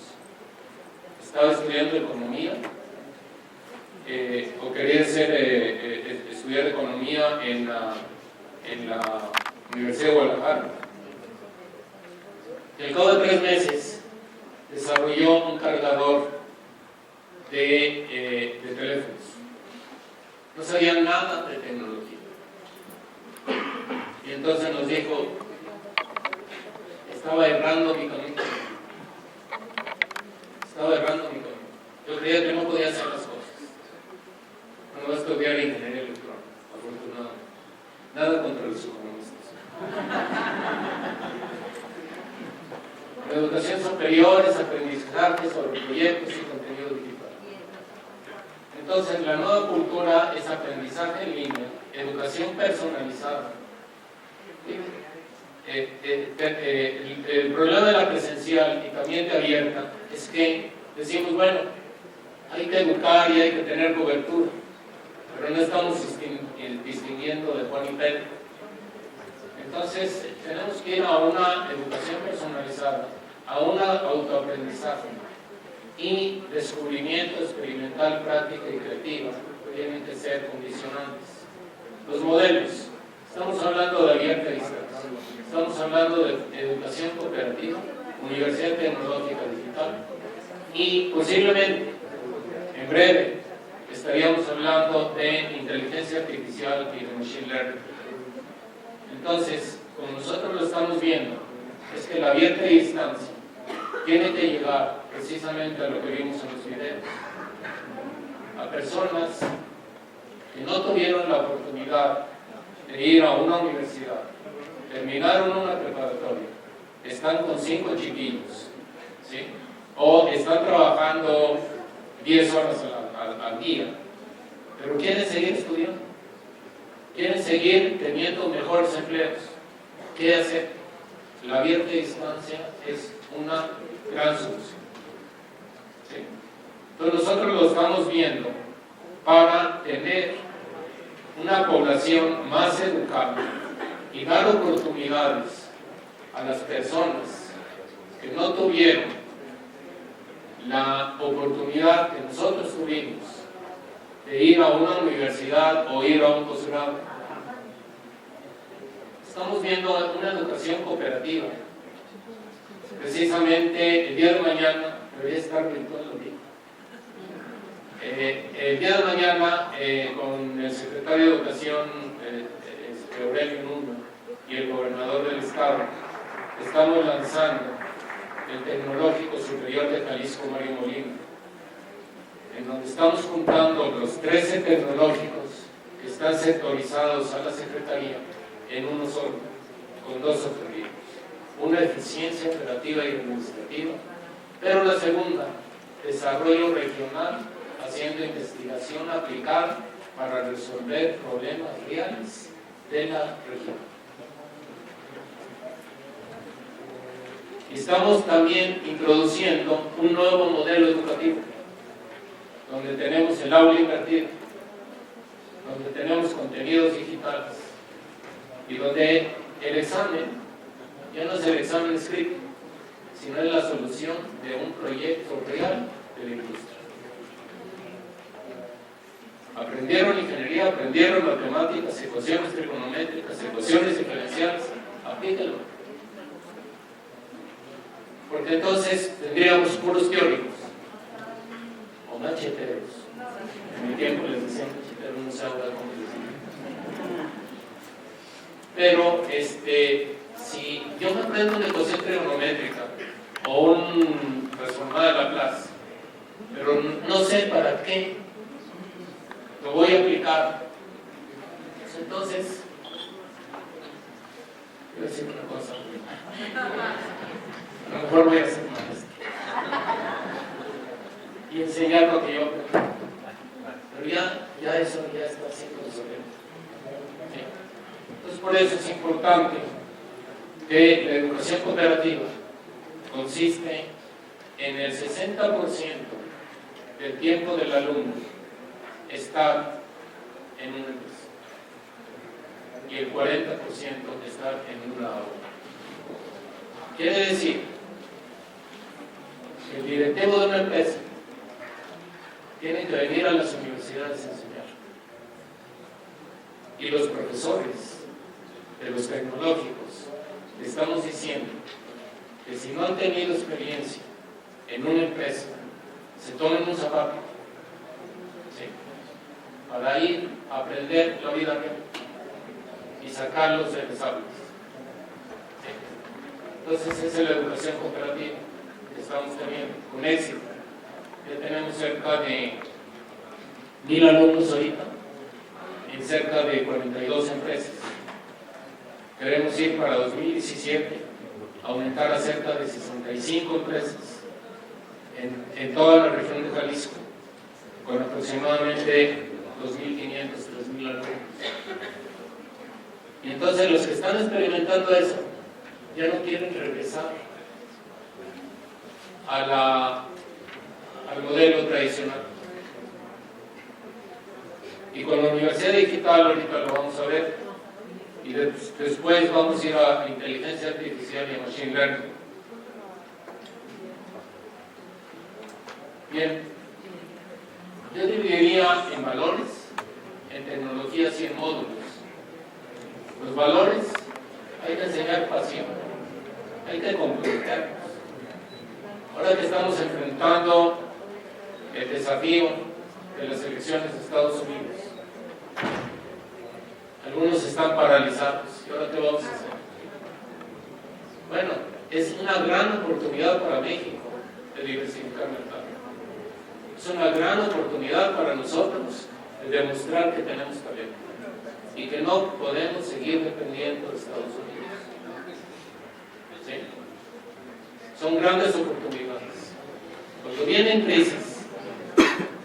estaba estudiando economía o quería estudiar economía en la Universidad de Guadalajara. Y al cabo de 3 meses desarrolló un cargador de teléfonos. No sabía nada de tecnología. Y entonces nos dijo, estaba errando mi camino. Yo creía que no podía hacer las cosas. No voy a estudiar ingeniería electrónica, afortunadamente. Nada contra los economistas. La educación superior es aprendizaje sobre proyectos y contenido digital. Entonces, la nueva cultura es aprendizaje en línea, educación personalizada. El problema de la presencial y también de abierta es que decimos, bueno, hay que educar y hay que tener cobertura, pero no estamos distinguiendo de Juan y Pedro. Entonces, tenemos que ir a una educación personalizada, a un autoaprendizaje y descubrimiento experimental, práctica y creativa tienen que ser condicionantes. Los modelos, estamos hablando de abierta distancia, estamos hablando de educación cooperativa, universidad tecnológica digital y posiblemente, en breve, estaríamos hablando de inteligencia artificial y de machine learning. Entonces, como nosotros lo estamos viendo, es que la abierta distancia tiene que llegar precisamente a lo que vimos en los videos, a personas que no tuvieron la oportunidad de ir a una universidad, terminaron una preparatoria, están con 5 chiquillos, ¿sí? O están trabajando 10 horas al día, pero quieren seguir estudiando, quieren seguir teniendo mejores empleos. ¿Qué hacer? La abierta distancia es una gran solución. ¿Sí? Entonces nosotros lo estamos viendo para tener una población más educada y dar oportunidades a las personas que no tuvieron la oportunidad que nosotros tuvimos de ir a una universidad o ir a un posgrado. Estamos viendo una educación cooperativa. Precisamente el día de mañana, debería estar virtual lo mismo. El día de mañana, con el secretario de Educación, Aurelio Nuno, y el gobernador del estado, estamos lanzando el Tecnológico Superior de Jalisco Mario Molina, en donde estamos juntando los 13 tecnológicos que están sectorizados a la Secretaría en uno solo, con 2 objetivos: una eficiencia operativa y administrativa, pero la segunda, desarrollo regional, haciendo investigación aplicada para resolver problemas reales de la región. Estamos también introduciendo un nuevo modelo educativo, donde tenemos el aula invertida, donde tenemos contenidos digitales y donde el examen ya no es el examen escrito, sino es la solución de un proyecto real de la industria. Aprendieron ingeniería, aprendieron matemáticas, ecuaciones trigonométricas, ecuaciones diferenciales, aplíquenlo. Porque entonces tendríamos puros teóricos o macheteros. En mi tiempo les decían macheteros, no sé ahora cómo les dicen. Pero si yo me aprendo una ecuación trigonométrica o un transformada de Laplace, pero no sé para qué lo voy a aplicar, pues entonces voy a decir una cosa, a lo mejor voy a ser maestro. y enseñar lo que yo aprendí. Pero ya eso ya está siendo obsoleto. ¿Sí? Entonces, por eso es importante que la educación cooperativa consiste en el 60% del tiempo del alumno estar en una empresa y el 40% estar en una aula. Quiere decir que el directivo de una empresa tiene que venir a las universidades a enseñar, y los profesores de los tecnológicos le estamos diciendo que si no han tenido experiencia en una empresa, se tomen un zapato, ¿sí?, para ir a aprender la vida real y sacarlos de las aulas. ¿Sí? Entonces esa es la educación cooperativa que estamos teniendo con éxito. Ya tenemos cerca de 1000 alumnos ahorita en cerca de 42 empresas. Queremos ir para 2017 a aumentar a cerca de 65 empresas en toda la región de Jalisco, con aproximadamente 2.500, 3.000 alumnos. Y entonces los que están experimentando eso ya no quieren regresar al modelo tradicional. Y con la Universidad Digital, ahorita lo vamos a ver, y después vamos a ir a inteligencia artificial y a machine learning. Bien, yo dividiría en valores, en tecnologías y en módulos. Los valores, hay que enseñar pasión, hay que complementarnos. Ahora que estamos enfrentando el desafío de las elecciones de Estados Unidos, algunos están paralizados. ¿Y ahora qué vamos a hacer? Bueno, es una gran oportunidad para México de diversificar mercado. Es una gran oportunidad para nosotros de demostrar que tenemos talento y que no podemos seguir dependiendo de Estados Unidos. ¿Sí? Son grandes oportunidades. Cuando vienen crisis,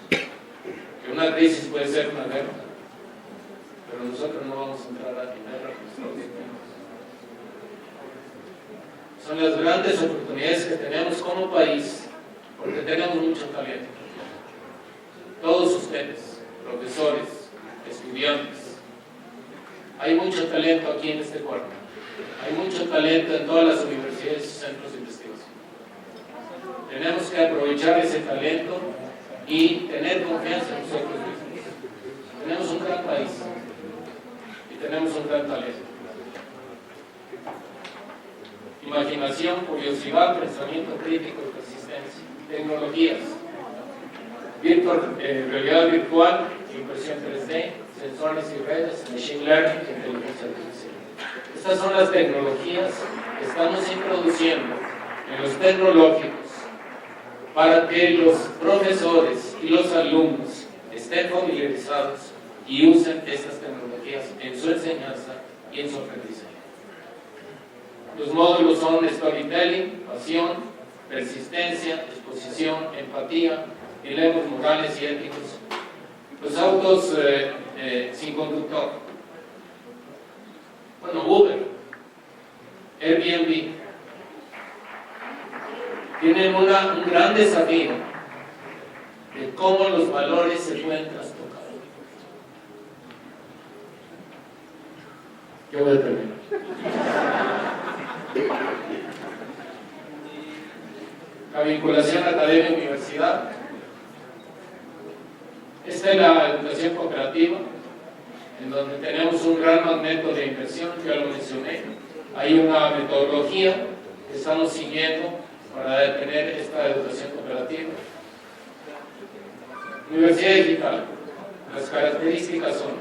que una crisis puede ser una guerra, pero nosotros no vamos a entrar a la guerra con Estados Unidos. Son las grandes oportunidades que tenemos como país, porque tenemos mucho talento. Todos ustedes, profesores, estudiantes, hay mucho talento aquí en este cuarto. Hay mucho talento en todas las universidades y centros de investigación. Tenemos que aprovechar ese talento y tener confianza en nosotros mismos. Tenemos un gran país y tenemos un gran talento. Imaginación, curiosidad, pensamiento crítico y persistencia. Tecnologías. Realidad virtual, impresión 3D, sensores y redes, machine learning e inteligencia artificial. Estas son las tecnologías que estamos introduciendo en los tecnológicos para que los profesores y los alumnos estén familiarizados y usen estas tecnologías en su enseñanza y en su aprendizaje. Los módulos son storytelling, pasión, persistencia, exposición, empatía, dilemas morales y éticos. Los autos sin conductor. Bueno, Uber, Airbnb, tienen un gran desafío de cómo los valores se pueden trastocar. Yo voy a terminar. La vinculación academia-universidad. Esta es la educación cooperativa, en donde tenemos un gran magneto de inversión, ya lo mencioné. Hay una metodología que estamos siguiendo para tener esta educación cooperativa. Universidad digital. Las características son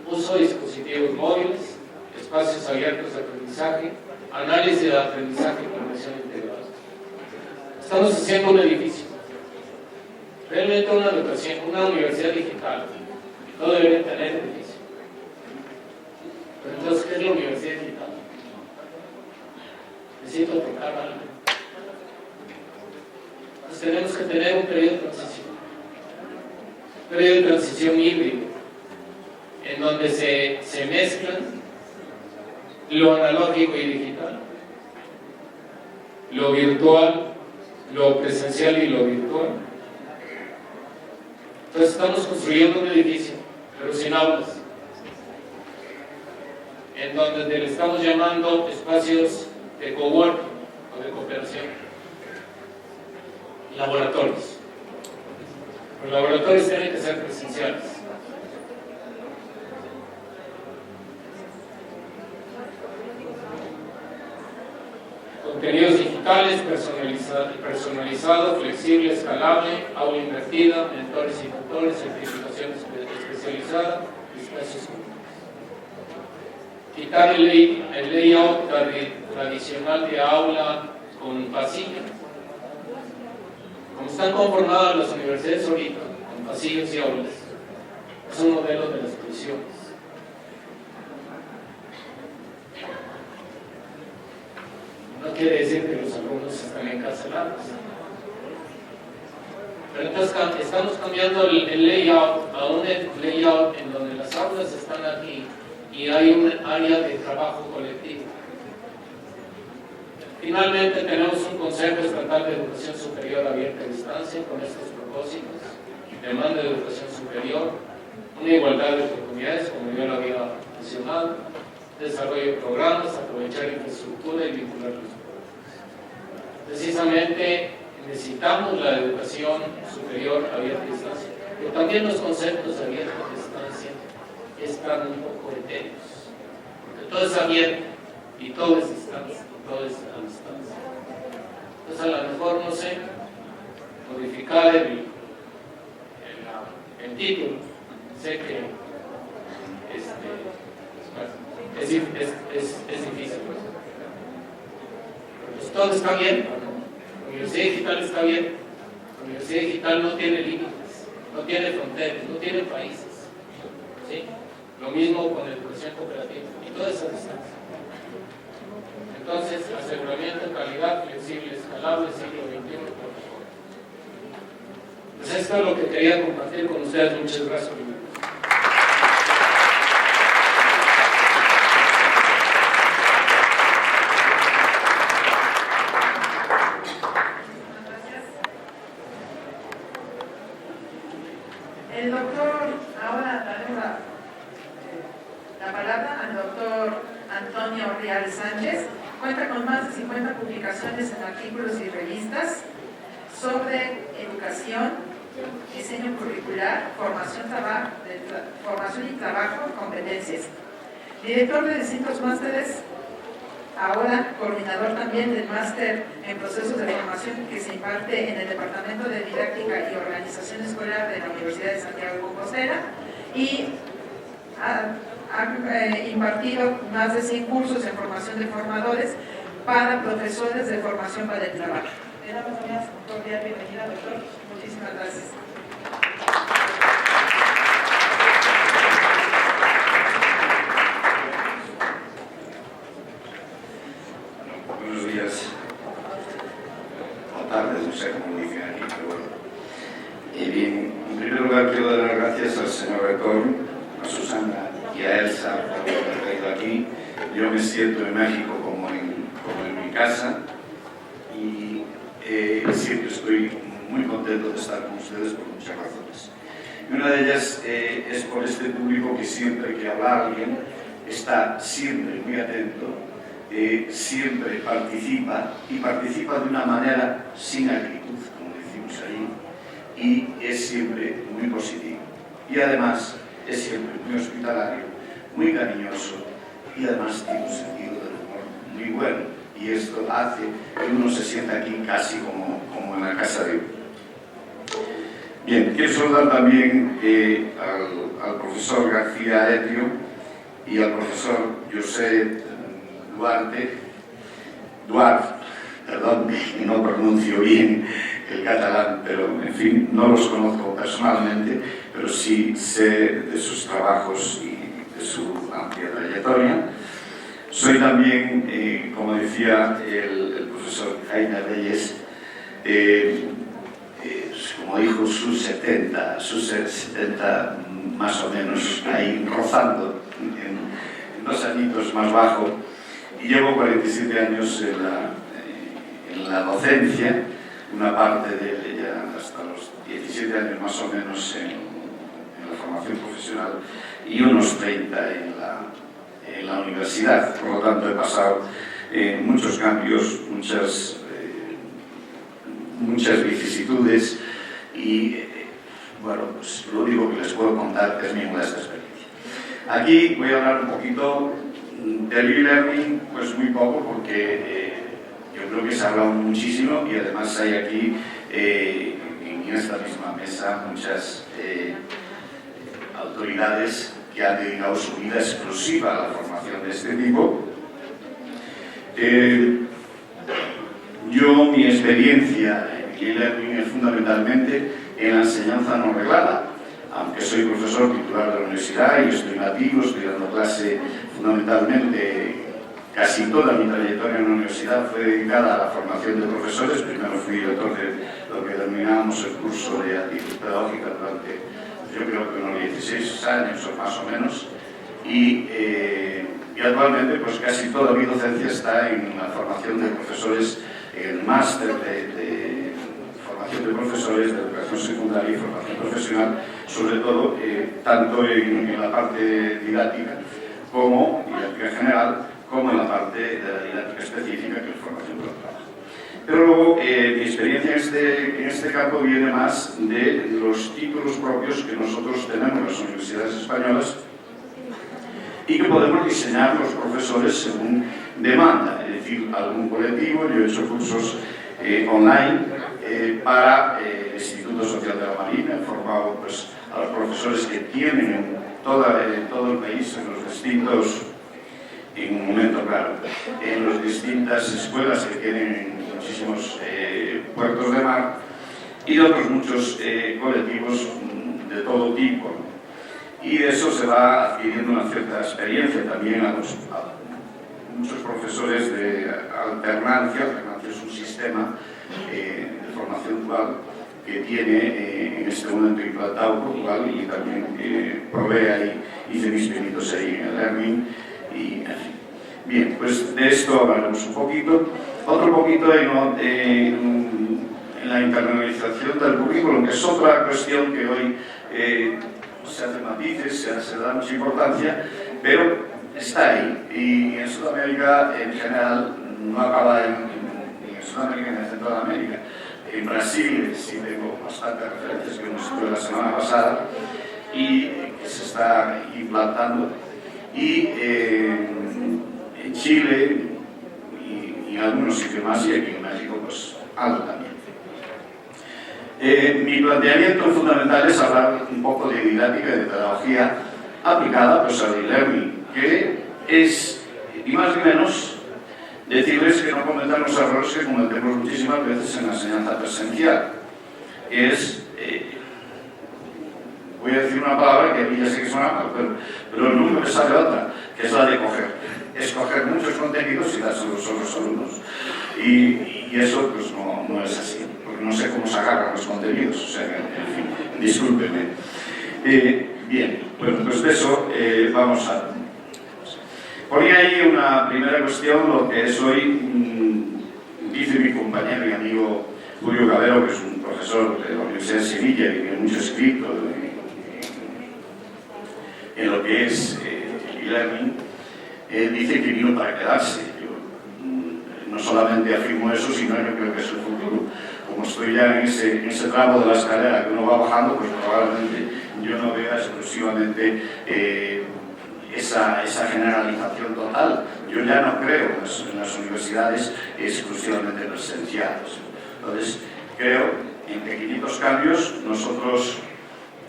uso de dispositivos móviles, espacios abiertos de aprendizaje, análisis de aprendizaje y comprensión integral. Estamos haciendo un edificio. Realmente una universidad digital no debería tener edificio. Pero entonces, ¿qué es la universidad digital? Necesito tocar algo. pues tenemos que tener un periodo de transición híbrido, en donde se mezclan lo analógico y digital, lo virtual, lo presencial y lo virtual. Entonces estamos construyendo un edificio, pero sin aulas, en donde le estamos llamando espacios de coworking o de cooperación, laboratorios. Los laboratorios tienen que ser presenciales. Contenidos digitales, personalizado, flexible, escalable, aula invertida, mentores y tutores, certificación especializada, espacios comunes. Quitar el layout tradicional de aula con pasillo. Como están conformadas las universidades ahorita, con pasillos y aulas, es un modelo de las prisiones. No quiere decir que los alumnos están encarcelados. Pero entonces estamos cambiando el layout a un layout en donde las aulas están aquí y hay un área de trabajo colectivo. Finalmente tenemos un Consejo Estatal de Educación Superior abierta a distancia con estos propósitos: demanda de educación superior, una igualdad de oportunidades, como yo lo había mencionado, desarrollo de programas, aprovechar infraestructura y vincular los pueblos. Precisamente necesitamos la educación superior abierta a distancia, pero también los conceptos de abierta a distancia están un poco etéreos, porque todo es abierto y todo es distancia, todo es a distancia. Entonces, a lo mejor, no sé, modificar el título. Sé que es difícil. Pues todo está bien. La universidad digital está bien. La universidad digital no tiene límites, no tiene fronteras, no tiene países. ¿Sí? Lo mismo con la educación cooperativa y toda esa distancia. Entonces, aseguramiento, calidad, flexible, escalable, siglo XXI, protocolo. Pues esto es lo que quería compartir con ustedes. Muchas gracias. El doctor, ahora daremos la palabra al doctor Antonio Real Sánchez. Cuenta con más de 50 publicaciones en artículos y revistas sobre educación, diseño curricular, formación y trabajo, competencias. Director de distintos másteres, ahora coordinador también del máster en procesos de formación que se imparte en el Departamento de Didáctica y Organización Escolar de la Universidad de Santiago de Compostela, y ha impartido más de 100 cursos en formación de formadores para profesores de formación para el trabajo. Le damos una cordial bienvenida, doctor. Muchísimas gracias. Buenos días, o tardes, no sé cómo dicen aquí, pero bueno. Bien, en primer lugar quiero dar las gracias al señor rector, a Susana y a Elsa por haberme traído aquí. Yo me siento en México como en mi casa y siempre estoy muy contento de estar con ustedes por muchas razones. Y una de ellas es por este público que siempre que habla alguien está siempre muy atento, siempre participa y participa de una manera sin acritud, como decimos ahí, y es siempre muy positivo. Y además es siempre muy hospitalario, muy cariñoso y además tiene un sentido del humor muy bueno. Y esto hace que uno se sienta aquí casi como en la casa de uno. Bien, quiero saludar también al profesor García Etio y al profesor José Duarte, perdón, que no pronuncio bien el catalán, pero en fin, no los conozco personalmente, pero sí sé de sus trabajos y de su amplia trayectoria. Soy también, como decía el profesor Jaime Reyes, pues como dijo, sus 70 más o menos, ahí rozando, en 2 añitos más bajo, y llevo 47 años en la docencia, una parte de ella hasta los 17 años más o menos en la formación profesional y unos 30 en la universidad. Por lo tanto, he pasado muchos cambios, muchas vicisitudes y, bueno, pues lo único que les puedo contar es mi modesta experiencia. Aquí voy a hablar un poquito del e-learning, pues muy poco, porque yo creo que se ha hablado muchísimo y además hay aquí, en esta misma mesa, muchas autoridades que han dedicado su vida exclusiva a la formación de este tipo. Mi experiencia en e-learning es fundamentalmente en la enseñanza no reglada, aunque soy profesor titular de la universidad y estoy nativo, estoy dando clase fundamentalmente. Casi toda mi trayectoria en la universidad fue dedicada a la formación de profesores. Primero fui director de lo que denominábamos el curso de actitud pedagógica durante, yo creo que unos 16 años o más o menos, y actualmente pues casi toda mi docencia está en la formación de profesores, en el máster de formación de profesores de educación secundaria y formación profesional, sobre todo tanto en la parte didáctica como didáctica general, como en la parte de la didáctica específica, que es formación por trabajo. Pero luego, mi experiencia en este campo viene más de los títulos propios que nosotros tenemos en las universidades españolas y que podemos diseñar los profesores según demanda, es decir, algún colectivo. Yo he hecho cursos online para el Instituto Social de la Marina, he formado pues, a los profesores que tienen en todo el país, en los distintos, en un momento claro, en las distintas escuelas que tienen muchísimos puertos de mar y otros muchos colectivos de todo tipo. Y de eso se va adquiriendo una cierta experiencia también a muchos profesores de alternancia. Alternancia es un sistema de formación dual que tiene en este momento implantado Portugal y también provee ahí, hice mis pinitos ahí en el learning y en fin. Bien, pues de esto hablaremos un poquito. Otro poquito en la internalización del currículum, que es otra cuestión que hoy se hace matices, se da mucha importancia, pero está ahí. Y en Sudamérica, en general, no acaba en Sudamérica ni en Centroamérica. En Brasil sí tengo bastantes referencias que hemos estudiado la semana pasada y que se está implantando. Y en Chile y en algunos sitios más, y aquí en México, pues algo también. Mi planteamiento fundamental es hablar un poco de didáctica y de pedagogía aplicada pues, al e-learning, que es, y más ni menos, decirles que no cometan los errores que cometemos muchísimas veces en la enseñanza presencial. Es, voy a decir una palabra que a mí ya sé que suena mal, pero nunca me sale otra, que es la de coger. Escoger muchos contenidos y dárselos a los alumnos. Y eso pues no es así, porque no sé cómo se agarran los contenidos, o sea, en fin, discúlpenme. Bien, bueno, pues de eso vamos a... Ponía ahí una primera cuestión, lo que es hoy, dice mi compañero y amigo Julio Cabero, que es un profesor de la Universidad de Sevilla y que mucho escrito en lo que es e-learning, dice que vino para quedarse. Yo no solamente afirmo eso, sino que creo que es el futuro. Como estoy ya en ese tramo de la escalera que uno va bajando, pues probablemente yo no vea exclusivamente esa generalización total. Yo ya no creo en las universidades exclusivamente presenciales. Entonces, creo en pequeñitos cambios. Nosotros,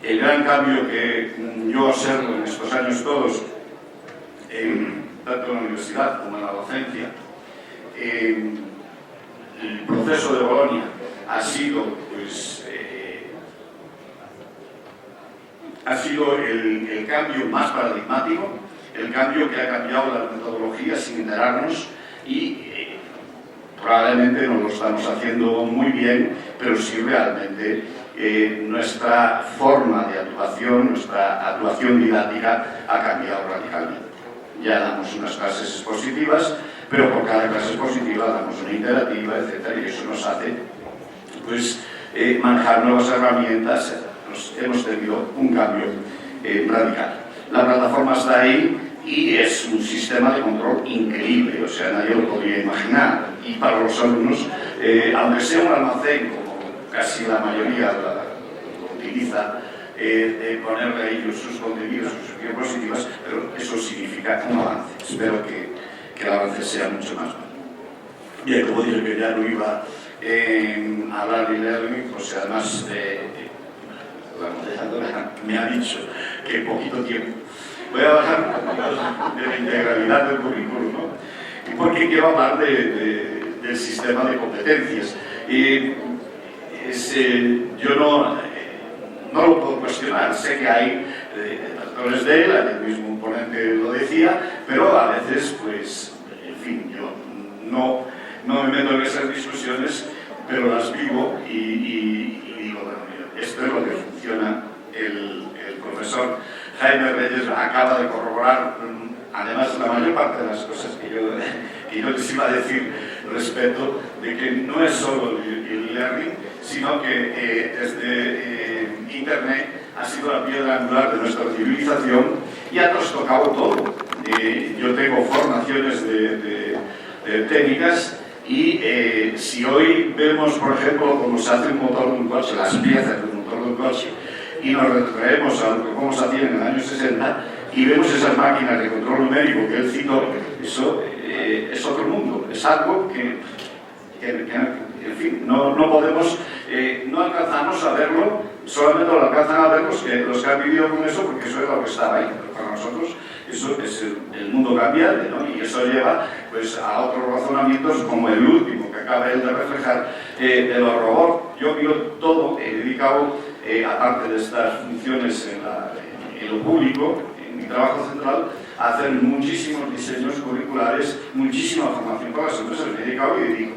el gran cambio que yo observo en estos años todos, tanto en la universidad como en la docencia, el proceso de Bolonia ha sido, pues, el cambio más paradigmático, el cambio que ha cambiado la metodología sin enterarnos y probablemente no lo estamos haciendo muy bien, pero sí realmente nuestra forma de actuación, nuestra actuación didáctica ha cambiado radicalmente. Ya damos unas clases expositivas, pero por cada clase expositiva damos una interactiva, etc. Y eso nos hace pues, manejar nuevas herramientas. Hemos tenido un cambio radical. La plataforma está ahí y es un sistema de control increíble, o sea, nadie lo podría imaginar. Y para los alumnos, aunque sea un almacén, como casi la mayoría lo utiliza, ponerle a ellos sus contenidos, sus diapositivas, pero eso significa un avance. Espero que el avance sea mucho más bueno. Bien, como dije que ya no iba a hablar de e-learning, pues además la moderadora me ha dicho que en poquito tiempo voy a hablar de la integralidad del currículum, ¿no? Porque quiero hablar del sistema de competencias. Yo no lo puedo cuestionar, sé que hay detractores de él, el mismo ponente lo decía, pero a veces, pues, en fin, yo no me meto en esas discusiones, pero las vivo y digo, bueno, esto es lo que funciona. El profesor Jaime Reyes acaba de corroborar, además, la mayor parte de las cosas que yo les iba a decir respecto de que no es solo el learning, sino que desde Internet ha sido la piedra angular de nuestra civilización y ha trastocado todo. Yo tengo formaciones de técnicas y si hoy vemos, por ejemplo, cómo se hace un motor de un coche, las piezas del motor de un coche, y nos retraemos a cómo se hacían en el año 60 y vemos esas máquinas de control numérico que él citó, eso es otro mundo, es algo que en fin, no podemos, no alcanzamos a verlo, solamente lo alcanzan a ver los que han vivido con eso, porque eso es lo que estaba ahí, pero para nosotros eso es el mundo cambiante, ¿no? Y eso lleva pues, a otros razonamientos como el último que acaba él de reflejar de los robots. Yo todo he dedicado, aparte de estas funciones en lo público, en mi trabajo central, a hacer muchísimos diseños curriculares, muchísima formación para las empresas, me he dedicado y dedico.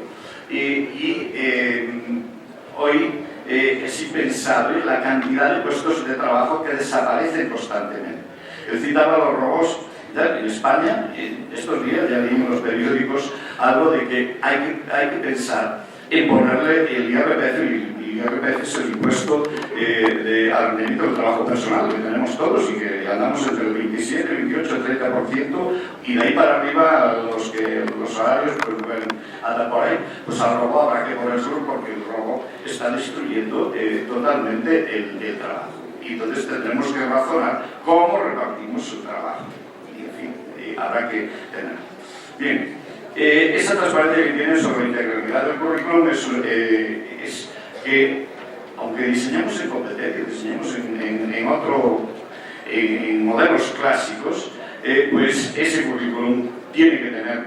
Hoy es impensable la cantidad de puestos de trabajo que desaparecen constantemente. Él citaba los robots en España, estos días ya leímos en los periódicos algo de que hay que pensar en ponerle el IRPF, y el IRPF es el impuesto al rendimiento del trabajo personal que tenemos todos y que andamos entre el 27, 28, 30%, y de ahí para arriba los salarios pues pueden andar por ahí. Pues al robot habrá que ponérselo porque el robot está destruyendo totalmente el trabajo. Y entonces tendremos que razonar cómo repartimos su trabajo. Y en fin, habrá que tener. Bien, esa transparencia que tiene sobre la integralidad del currículum es que, aunque diseñamos en competencia, diseñamos en modelos clásicos, pues ese currículum tiene que tener,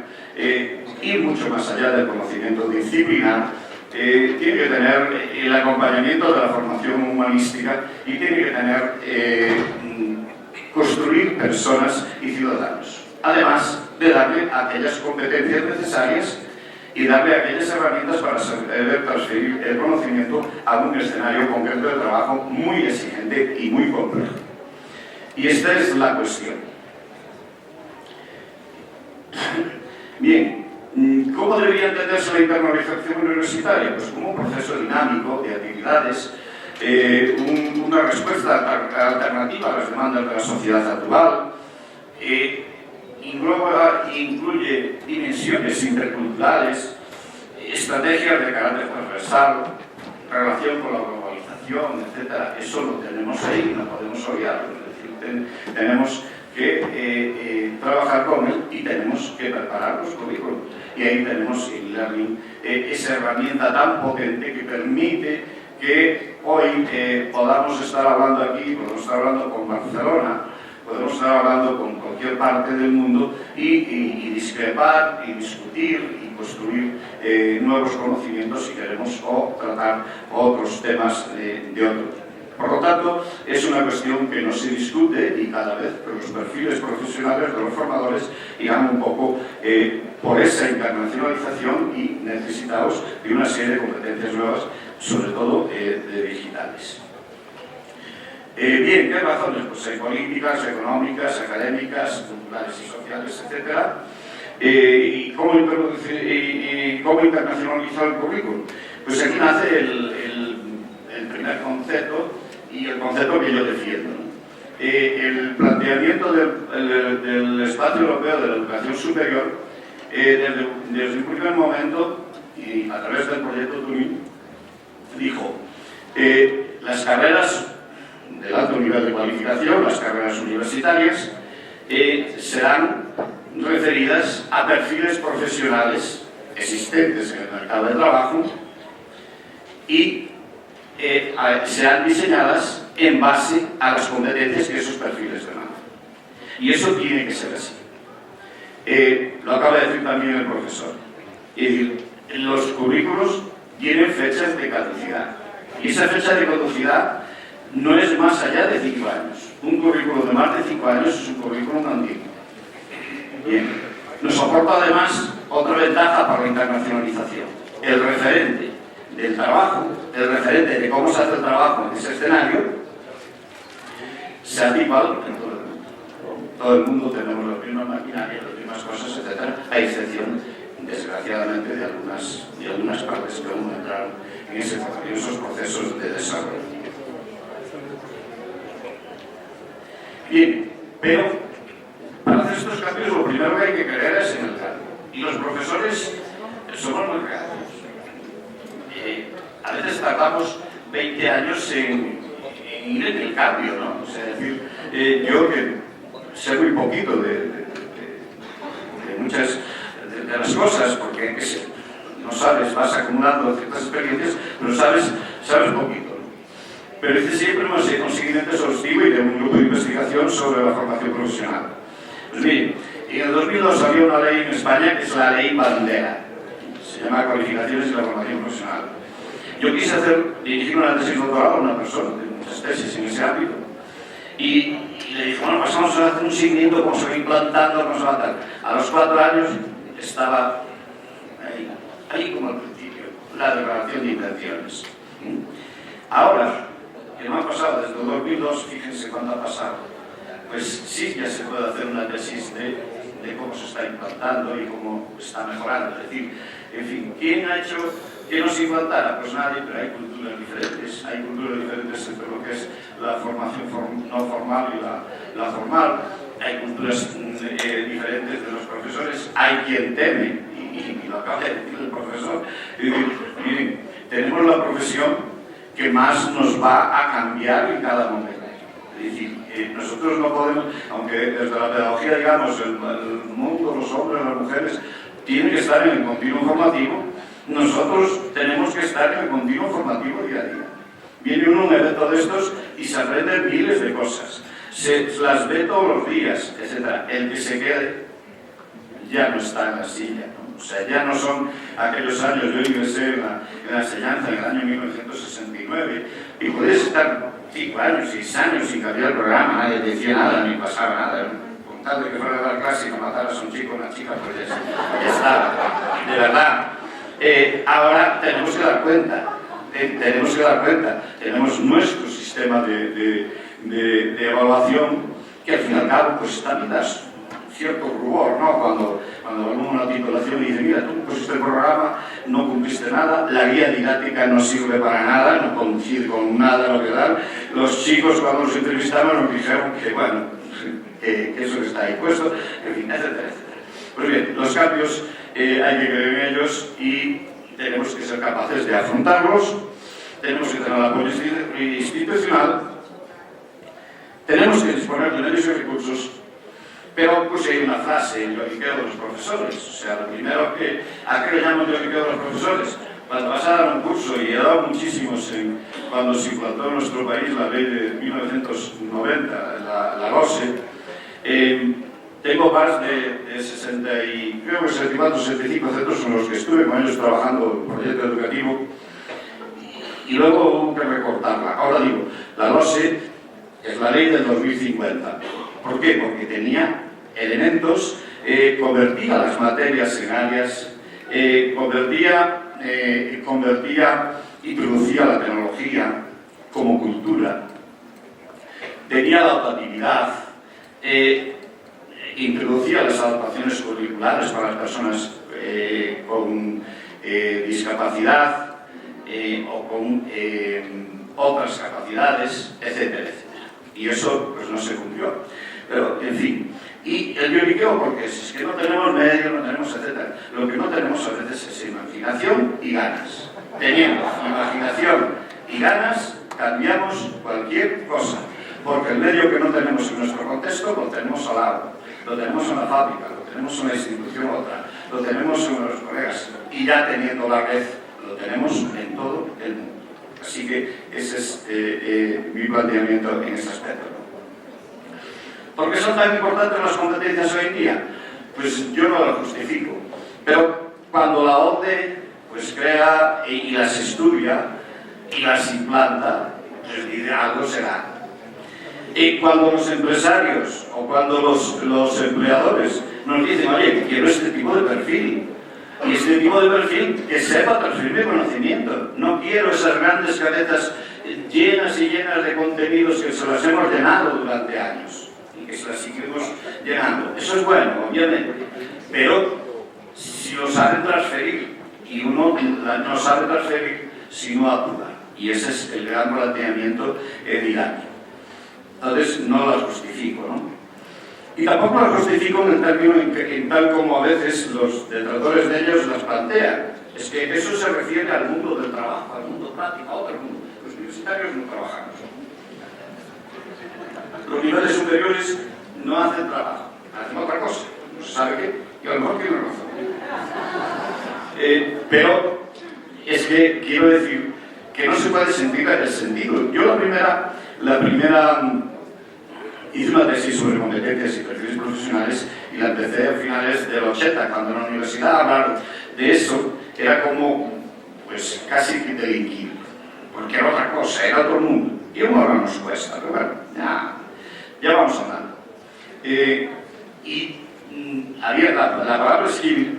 ir mucho más allá del conocimiento disciplinar, tiene que tener el acompañamiento de la formación humanística y tiene que tener construir personas y ciudadanos, además de darle aquellas competencias necesarias y darle aquellas herramientas para saber transferir el conocimiento a un escenario concreto de trabajo muy exigente y muy complejo. Y esta es la cuestión. Bien. ¿Cómo debería entenderse la internalización universitaria? Pues como un proceso dinámico de actividades, una respuesta alternativa a las demandas de la sociedad actual, incluye dimensiones interculturales, estrategias de carácter transversal, relación con la globalización, etc. Eso lo tenemos ahí, no podemos obviarlo. Es decir, tenemos que trabajar con él y tenemos que preparar los currículos. Y ahí tenemos el learning, esa herramienta tan potente que permite que hoy podamos estar hablando aquí, podemos estar hablando con Barcelona, podemos estar hablando con cualquier parte del mundo y discrepar y discutir y construir nuevos conocimientos si queremos o tratar otros temas de otro. Por lo tanto, es una cuestión que no se discute y cada vez los perfiles profesionales de los formadores irán un poco por esa internacionalización y necesitados de una serie de competencias nuevas sobre todo de digitales. Bien, ¿qué razones? Pues hay políticas, económicas, académicas, culturales y sociales, etc. ¿Y cómo internacionalizar el currículum? Pues aquí nace el primer concepto y el concepto que yo defiendo. El planteamiento del espacio europeo de la educación superior, desde un primer momento, y a través del proyecto Turing, dijo las carreras del alto nivel de cualificación, las carreras universitarias, serán referidas a perfiles profesionales existentes en el mercado de trabajo y serán diseñadas en base a las competencias que esos perfiles demandan. Y eso tiene que ser así. Lo acaba de decir también el profesor. Es decir, los currículos tienen fechas de caducidad. Y esa fecha de caducidad no es más allá de 5 años. Un currículo de más de 5 años es un currículum antiguo. Bien. Nos aporta además otra ventaja para la internacionalización. El referente del trabajo, el referente de cómo se hace el trabajo en ese escenario, sea igual en todo el mundo. Todo el mundo tenemos las mismas maquinarias, las mismas cosas, etc. A excepción, desgraciadamente, de algunas partes que aún entraron en esos procesos de desarrollo. Bien, pero para hacer estos cambios lo primero que hay que creer es en el cambio. Y los profesores somos muy reacios. A veces tardamos 20 años en ir en el cambio, ¿no? O sea, es decir, yo que sé muy poquito de muchas de las cosas, porque no sabes, vas acumulando ciertas experiencias, pero sabes poquito. Pero hice siempre un seguimiento exhaustivo y de un grupo de investigación sobre la formación profesional. Pues bien, en el 2002 había una ley en España que es la ley bandera, se llama Cualificaciones y la Formación Profesional. Yo quise dirigir una tesis doctoral a una persona, de muchas tesis en ese ámbito, y le dije, bueno, pues vamos a hacer un seguimiento, cómo se va implantando, cómo se va a tal. A los 4 años estaba ahí como al principio, la declaración de intenciones. Ahora, que no ha pasado desde el 2002, fíjense cuándo ha pasado, pues sí, ya se puede hacer una tesis de cómo se está implantando y cómo está mejorando. Es decir, en fin, ¿quién ha hecho que no se implantara? Pues nadie, pero hay culturas diferentes. Hay culturas diferentes entre lo que es la formación no formal y la formal. Hay culturas diferentes de los profesores. Hay quien teme, y lo acaba de decir el profesor, es decir, miren, tenemos la profesión que más nos va a cambiar en cada momento. Es decir, nosotros no podemos, aunque desde la pedagogía, digamos, el mundo, los hombres, las mujeres, tienen que estar en el continuo formativo, nosotros tenemos que estar en el continuo formativo día a día. Viene uno a un evento de estos y se aprenden miles de cosas, se las ve todos los días, etc. El que se quede ya no está en la silla, ¿no? O sea, ya no son aquellos años. Yo ingresé en la enseñanza en el año 1969 y podías estar 5 años, 6 años sin cambiar el programa, nadie te decía nada, ni pasaba nada. Con tal de que fuera a dar clase y no mataras a un chico o una chica, pues ya estaba. De verdad. Ahora tenemos que dar cuenta. Tenemos nuestro sistema de evaluación que al fin y al cabo pues también das cierto rubor, ¿no? Cuando vemos una titulación y dice, mira, tú pusiste el programa, no cumpliste nada, la guía didáctica no sirve para nada, no coincide con nada lo que dan. Los chicos cuando los entrevistaban nos dijeron que, bueno, que eso está ahí puesto, en fin, etcétera, etcétera. Pues bien, los cambios hay que creer en ellos y tenemos que ser capaces de afrontarlos, tenemos que tener el apoyo institucional, tenemos que disponer de medios y recursos. Pero pues hay una frase en lloriqueo de los profesores, o sea, lo primero ¿a qué le llamo lloriqueo de los profesores? Cuando vas a dar un curso, y he dado muchísimos cuando se implantó en nuestro país la ley de 1990, la LOSE, tengo más de 60 y creo que 64, 65 centros en los que estuve con ellos trabajando en proyecto educativo, y luego hubo que recortarla. Ahora digo, la LOSE es la ley del 2050. ¿Por qué? Porque tenía elementos, convertía las materias en áreas, convertía introducía la tecnología como cultura, tenía la optatividad, introducía las adaptaciones curriculares para las personas con discapacidad o con otras capacidades, etcétera, etcétera. Y eso pues no se cumplió. Pero, en fin, y el lloriqueo, porque es que no tenemos medios, no tenemos, etcétera. Lo que no tenemos a veces es imaginación y ganas. Teniendo imaginación y ganas, cambiamos cualquier cosa. Porque el medio que no tenemos en nuestro contexto lo tenemos al lado, lo tenemos en la fábrica, lo tenemos en la institución otra, lo tenemos en los colegas, y ya teniendo la red, lo tenemos en todo el mundo. Así que ese es mi planteamiento en este aspecto. ¿Por qué son tan importantes las competencias hoy en día? Pues yo no las justifico, pero cuando la OCDE pues crea y las estudia y las implanta, pues dice algo será. Y cuando los empresarios o cuando los empleadores nos dicen, oye, quiero este tipo de perfil, y este tipo de perfil que sepa transferir conocimiento, no quiero esas grandes cabezas llenas y llenas de contenidos que se las hemos llenado durante años y que se las seguimos llenando. Eso es bueno, obviamente, pero si lo saben transferir, y uno no sabe transferir si no actúa, y ese es el gran planteamiento dinámico. Entonces no las justifico, ¿no? Y tampoco las justifico en el término en tal como a veces los detractores de ellos las plantean. Es que eso se refiere al mundo del trabajo, al mundo práctico, a otro mundo. Los universitarios no trabajamos. Los niveles superiores no hacen trabajo, hacen otra cosa. No se sabe qué, y a lo mejor tiene razón. Pero es que quiero decir que no se puede sentir el sentido. Yo la primera hice una tesis sobre competencias y perfiles profesionales y la empecé a finales del 80, cuando en la universidad hablaron de eso, era como, pues casi que delinquir, porque era otra cosa, era otro mundo. Y ahora nos cuesta, pero bueno, ya vamos hablando. Había la palabra skill,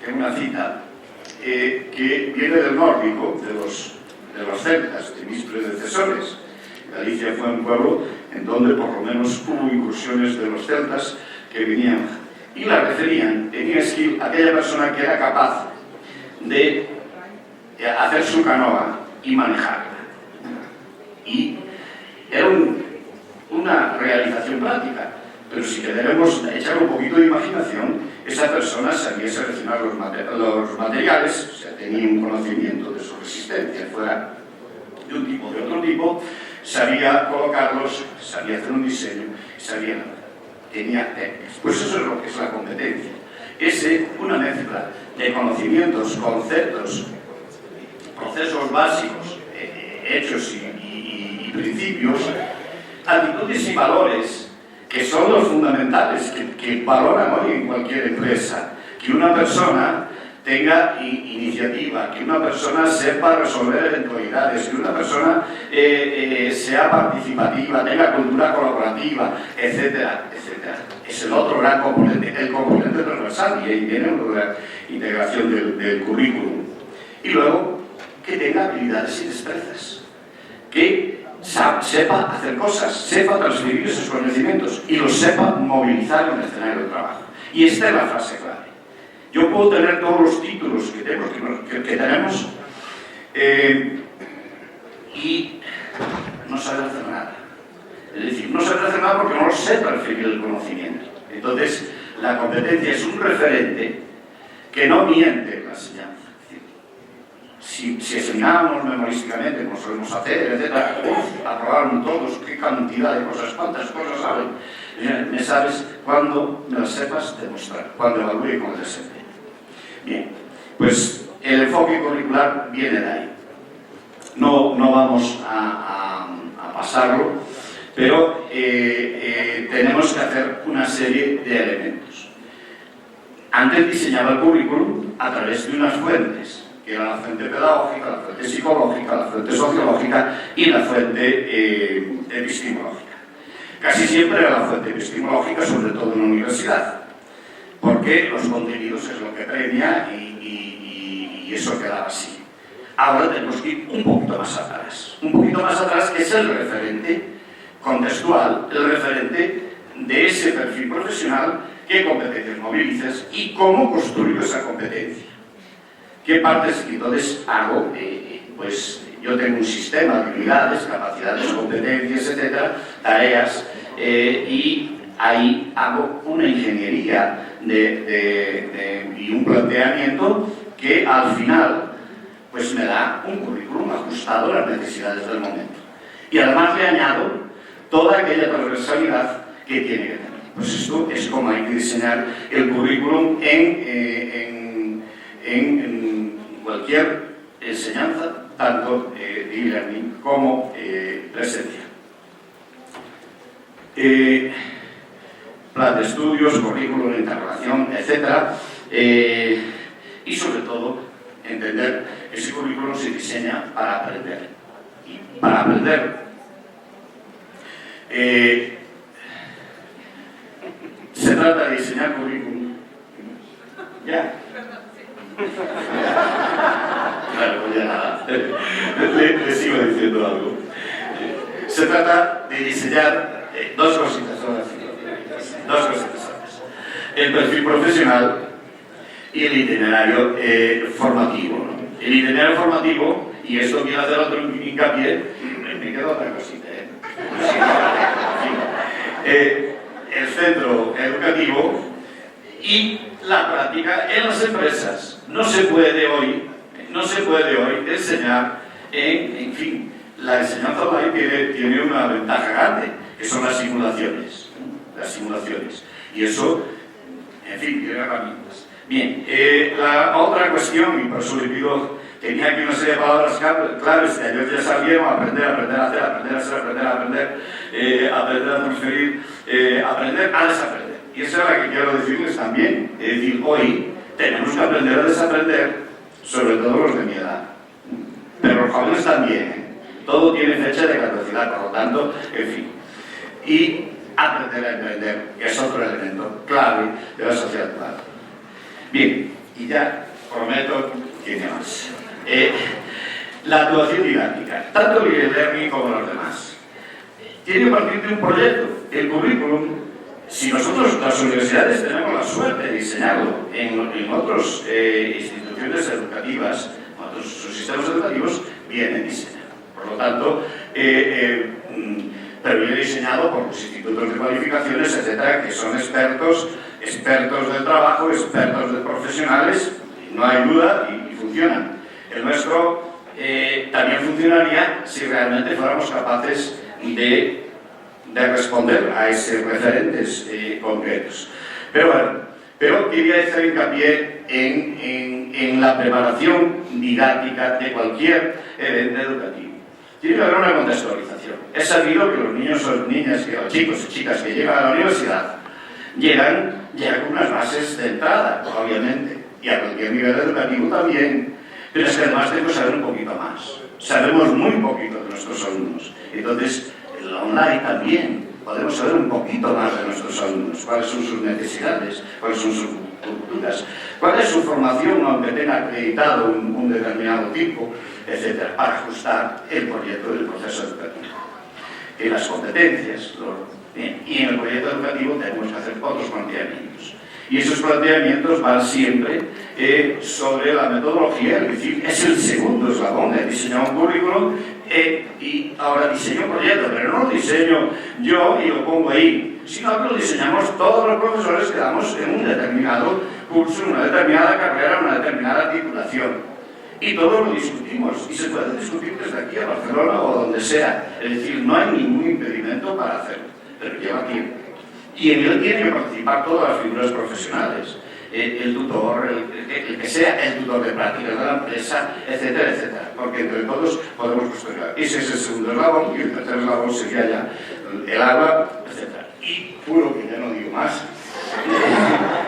tengo una cita, que viene del nórdico, de los celtas, de mis predecesores. Galicia fue un pueblo en donde por lo menos hubo incursiones de los celtas que venían y la referían, tenía skill, aquella persona que era capaz de hacer su canoa y manejarla. Y era una realización práctica, pero si le debemos echar un poquito de imaginación, esa persona sabía seleccionar los materiales, o sea, tenía un conocimiento de su resistencia, fuera de un tipo o de otro tipo, sabía colocarlos, sabía hacer un diseño, tenía técnicas. Pues eso es lo que es la competencia. Es una mezcla de conocimientos, conceptos, procesos básicos, hechos y principios, actitudes y valores que son los fundamentales, que valoran hoy en cualquier empresa. Que una persona tenga iniciativa, que una persona sepa resolver eventualidades, que una persona sea participativa, tenga cultura colaborativa, etcétera, etcétera. Es el otro gran componente, el componente transversal, y ahí viene la integración del currículum. Y luego, que tenga habilidades y destrezas, que sepa hacer cosas, sepa transferir esos conocimientos y los sepa movilizar en el escenario de trabajo. Y esta es la frase clave. Yo puedo tener todos los títulos que tenemos y no saber hacer nada. Es decir, no saber hacer nada porque no sé transferir el conocimiento. Entonces, la competencia es un referente que no miente en la enseñanza. Si enseñábamos memorísticamente, como solemos hacer, etc., aprobaron todos, qué cantidad de cosas, cuántas cosas saben. Me sabes cuando me las sepas demostrar, cuando evalúe con el desempeño. Bien, pues el enfoque curricular viene de ahí. No vamos a pasarlo, pero tenemos que hacer una serie de elementos. Antes diseñaba el currículum a través de unas fuentes, que era la fuente pedagógica, la fuente psicológica, la fuente sociológica y la fuente epistemológica. Casi siempre era la fuente epistemológica, sobre todo en la universidad, porque los contenidos es lo que premia y eso quedaba así. ahora tenemos que ir un poquito más atrás, que es el referente contextual, el referente de ese perfil profesional, qué competencias movilizas y cómo construyo esa competencia. ¿Qué partes? Entonces hago, pues yo tengo un sistema de habilidades, capacidades, competencias, etcétera, tareas, y ahí hago una ingeniería y un planteamiento que al final pues me da un currículum ajustado a las necesidades del momento. Y además le añado toda aquella transversalidad que tiene que tener. Pues esto es como hay que diseñar el currículum en cualquier enseñanza, tanto e-learning como presencial. Plan de estudios, currículum, interrelación, etc. Y sobre todo, entender que ese currículum se diseña para aprender. Y para aprender, se trata de diseñar currículum. ¿Ya? Claro, pues ya nada. Le sigo diciendo algo. Se trata de diseñar dos cositas. El perfil profesional y el itinerario formativo, ¿no? El itinerario formativo, y esto quiero hacer otro hincapié, me queda otra cosita, el centro educativo y la práctica en las empresas. No se puede hoy enseñar en fin, la enseñanza online tiene una ventaja grande, que son las simulaciones. Y eso, en fin, tiene herramientas. Bien, la otra cuestión, y por eso le pido, tenía aquí una serie de palabras claves que ellos ya sabían: aprender a hacer, aprender a ser, aprender a aprender, aprender a transferir, aprender a desaprender. Y esa es la que quiero decirles también. Es decir, hoy tenemos que aprender a desaprender, sobre todo los de mi edad. Pero los jóvenes también. Todo tiene fecha de caducidad, por lo tanto, en fin. Y aprender a emprender, que es otro elemento clave de la sociedad actual. Bien, y ya prometo que tiene más. La actuación didáctica, tanto el e-learning como los demás, tiene que partir de un proyecto. El currículum, si nosotros, las universidades, tenemos la suerte de diseñarlo en otras instituciones educativas, en otros sistemas educativos, viene diseñado. Por lo tanto, pero viene diseñado por los institutos de cualificaciones, etcétera, que son expertos del trabajo, expertos de profesionales, no hay duda, y funcionan. El nuestro también funcionaría si realmente fuéramos capaces de responder a esos referentes concretos. Pero bueno, quería hacer hincapié en la preparación didáctica de cualquier evento educativo. Tiene que haber una contextualización. Es sabido que los niños o niñas, que los chicos y chicas que llegan a la universidad, llegan con unas bases de entrada, obviamente, y a cualquier nivel educativo también. Pero es que además tenemos que saber un poquito más. Sabemos muy poquito de nuestros alumnos. Entonces, en la online también podemos saber un poquito más de nuestros alumnos. Cuáles son sus necesidades, cuáles son sus culturas, cuál es su formación, aunque tenga acreditado un determinado tipo, etcétera, para ajustar el proyecto del proceso educativo. En las competencias, y en el proyecto educativo tenemos que hacer otros planteamientos. Y esos planteamientos van siempre sobre la metodología, es decir, es el segundo eslabón de diseñar un currículum y ahora diseño un proyecto, pero no lo diseño yo y lo pongo ahí, sino que lo diseñamos todos los profesores que damos en un determinado curso, en una determinada carrera, en una determinada titulación. Y todos lo discutimos, y se puede discutir desde aquí a Barcelona o donde sea. Es decir, no hay ningún impedimento para hacerlo, pero lleva tiempo. Y en él tienen que participar todas las figuras profesionales, el tutor, el que sea el tutor de prácticas de la empresa, etcétera, etcétera. Porque entre todos podemos construir. Ese es el segundo eslabón, y el tercer eslabón sería ya el agua, etcétera. Y juro que ya no digo más.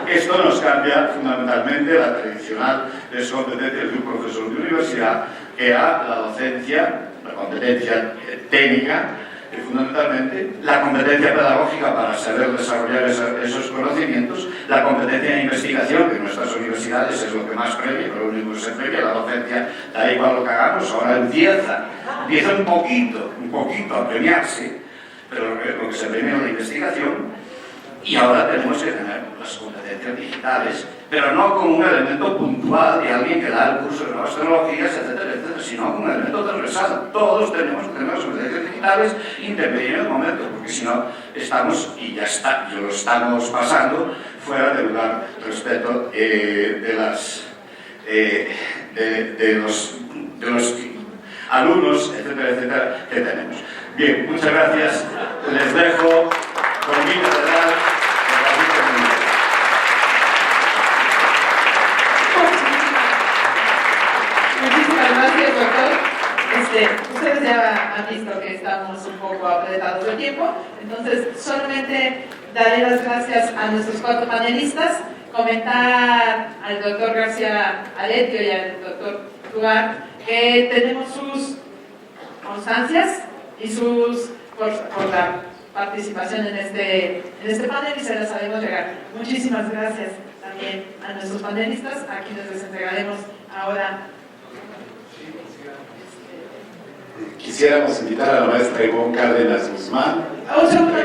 Esto nos cambia fundamentalmente la tradicional competencia de un profesor de universidad, que era la docencia, la competencia técnica, fundamentalmente la competencia pedagógica para saber desarrollar esos conocimientos, la competencia de investigación, que en nuestras universidades es lo que más premia, pero lo único que se premia, la docencia, da igual lo que hagamos, ahora empieza un poquito a premiarse, pero lo que se premia es la investigación. Y ahora tenemos que tener las competencias digitales, pero no como un elemento puntual de alguien que da el curso de nuevas tecnologías, etcétera, etcétera, sino como un elemento transversal. Todos tenemos que tener las competencias digitales independientemente del momento, porque si no estamos, y ya está, lo estamos pasando, fuera de lugar respecto de los alumnos, etcétera, etcétera, que tenemos. Bien, muchas gracias. Les dejo con mi catedral. Muchísimas gracias, doctor. Ustedes ya han visto que estamos un poco apretados de tiempo, entonces solamente daré las gracias a nuestros 4 panelistas, comentar al doctor García Aletio y al doctor Tugar que tenemos sus constancias y por la participación en este panel y se las haremos llegar. Muchísimas gracias también a nuestros panelistas, a quienes les entregaremos ahora. Quisiéramos invitar a la maestra Ivonne Cárdenas Guzmán. Un segundo,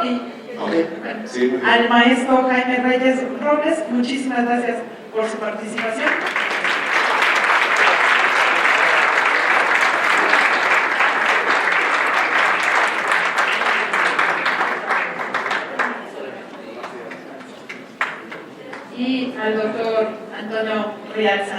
y Okay. Sí, al maestro Jaime Reyes Robles, muchísimas gracias por su participación. Y al doctor Antonio Rialza.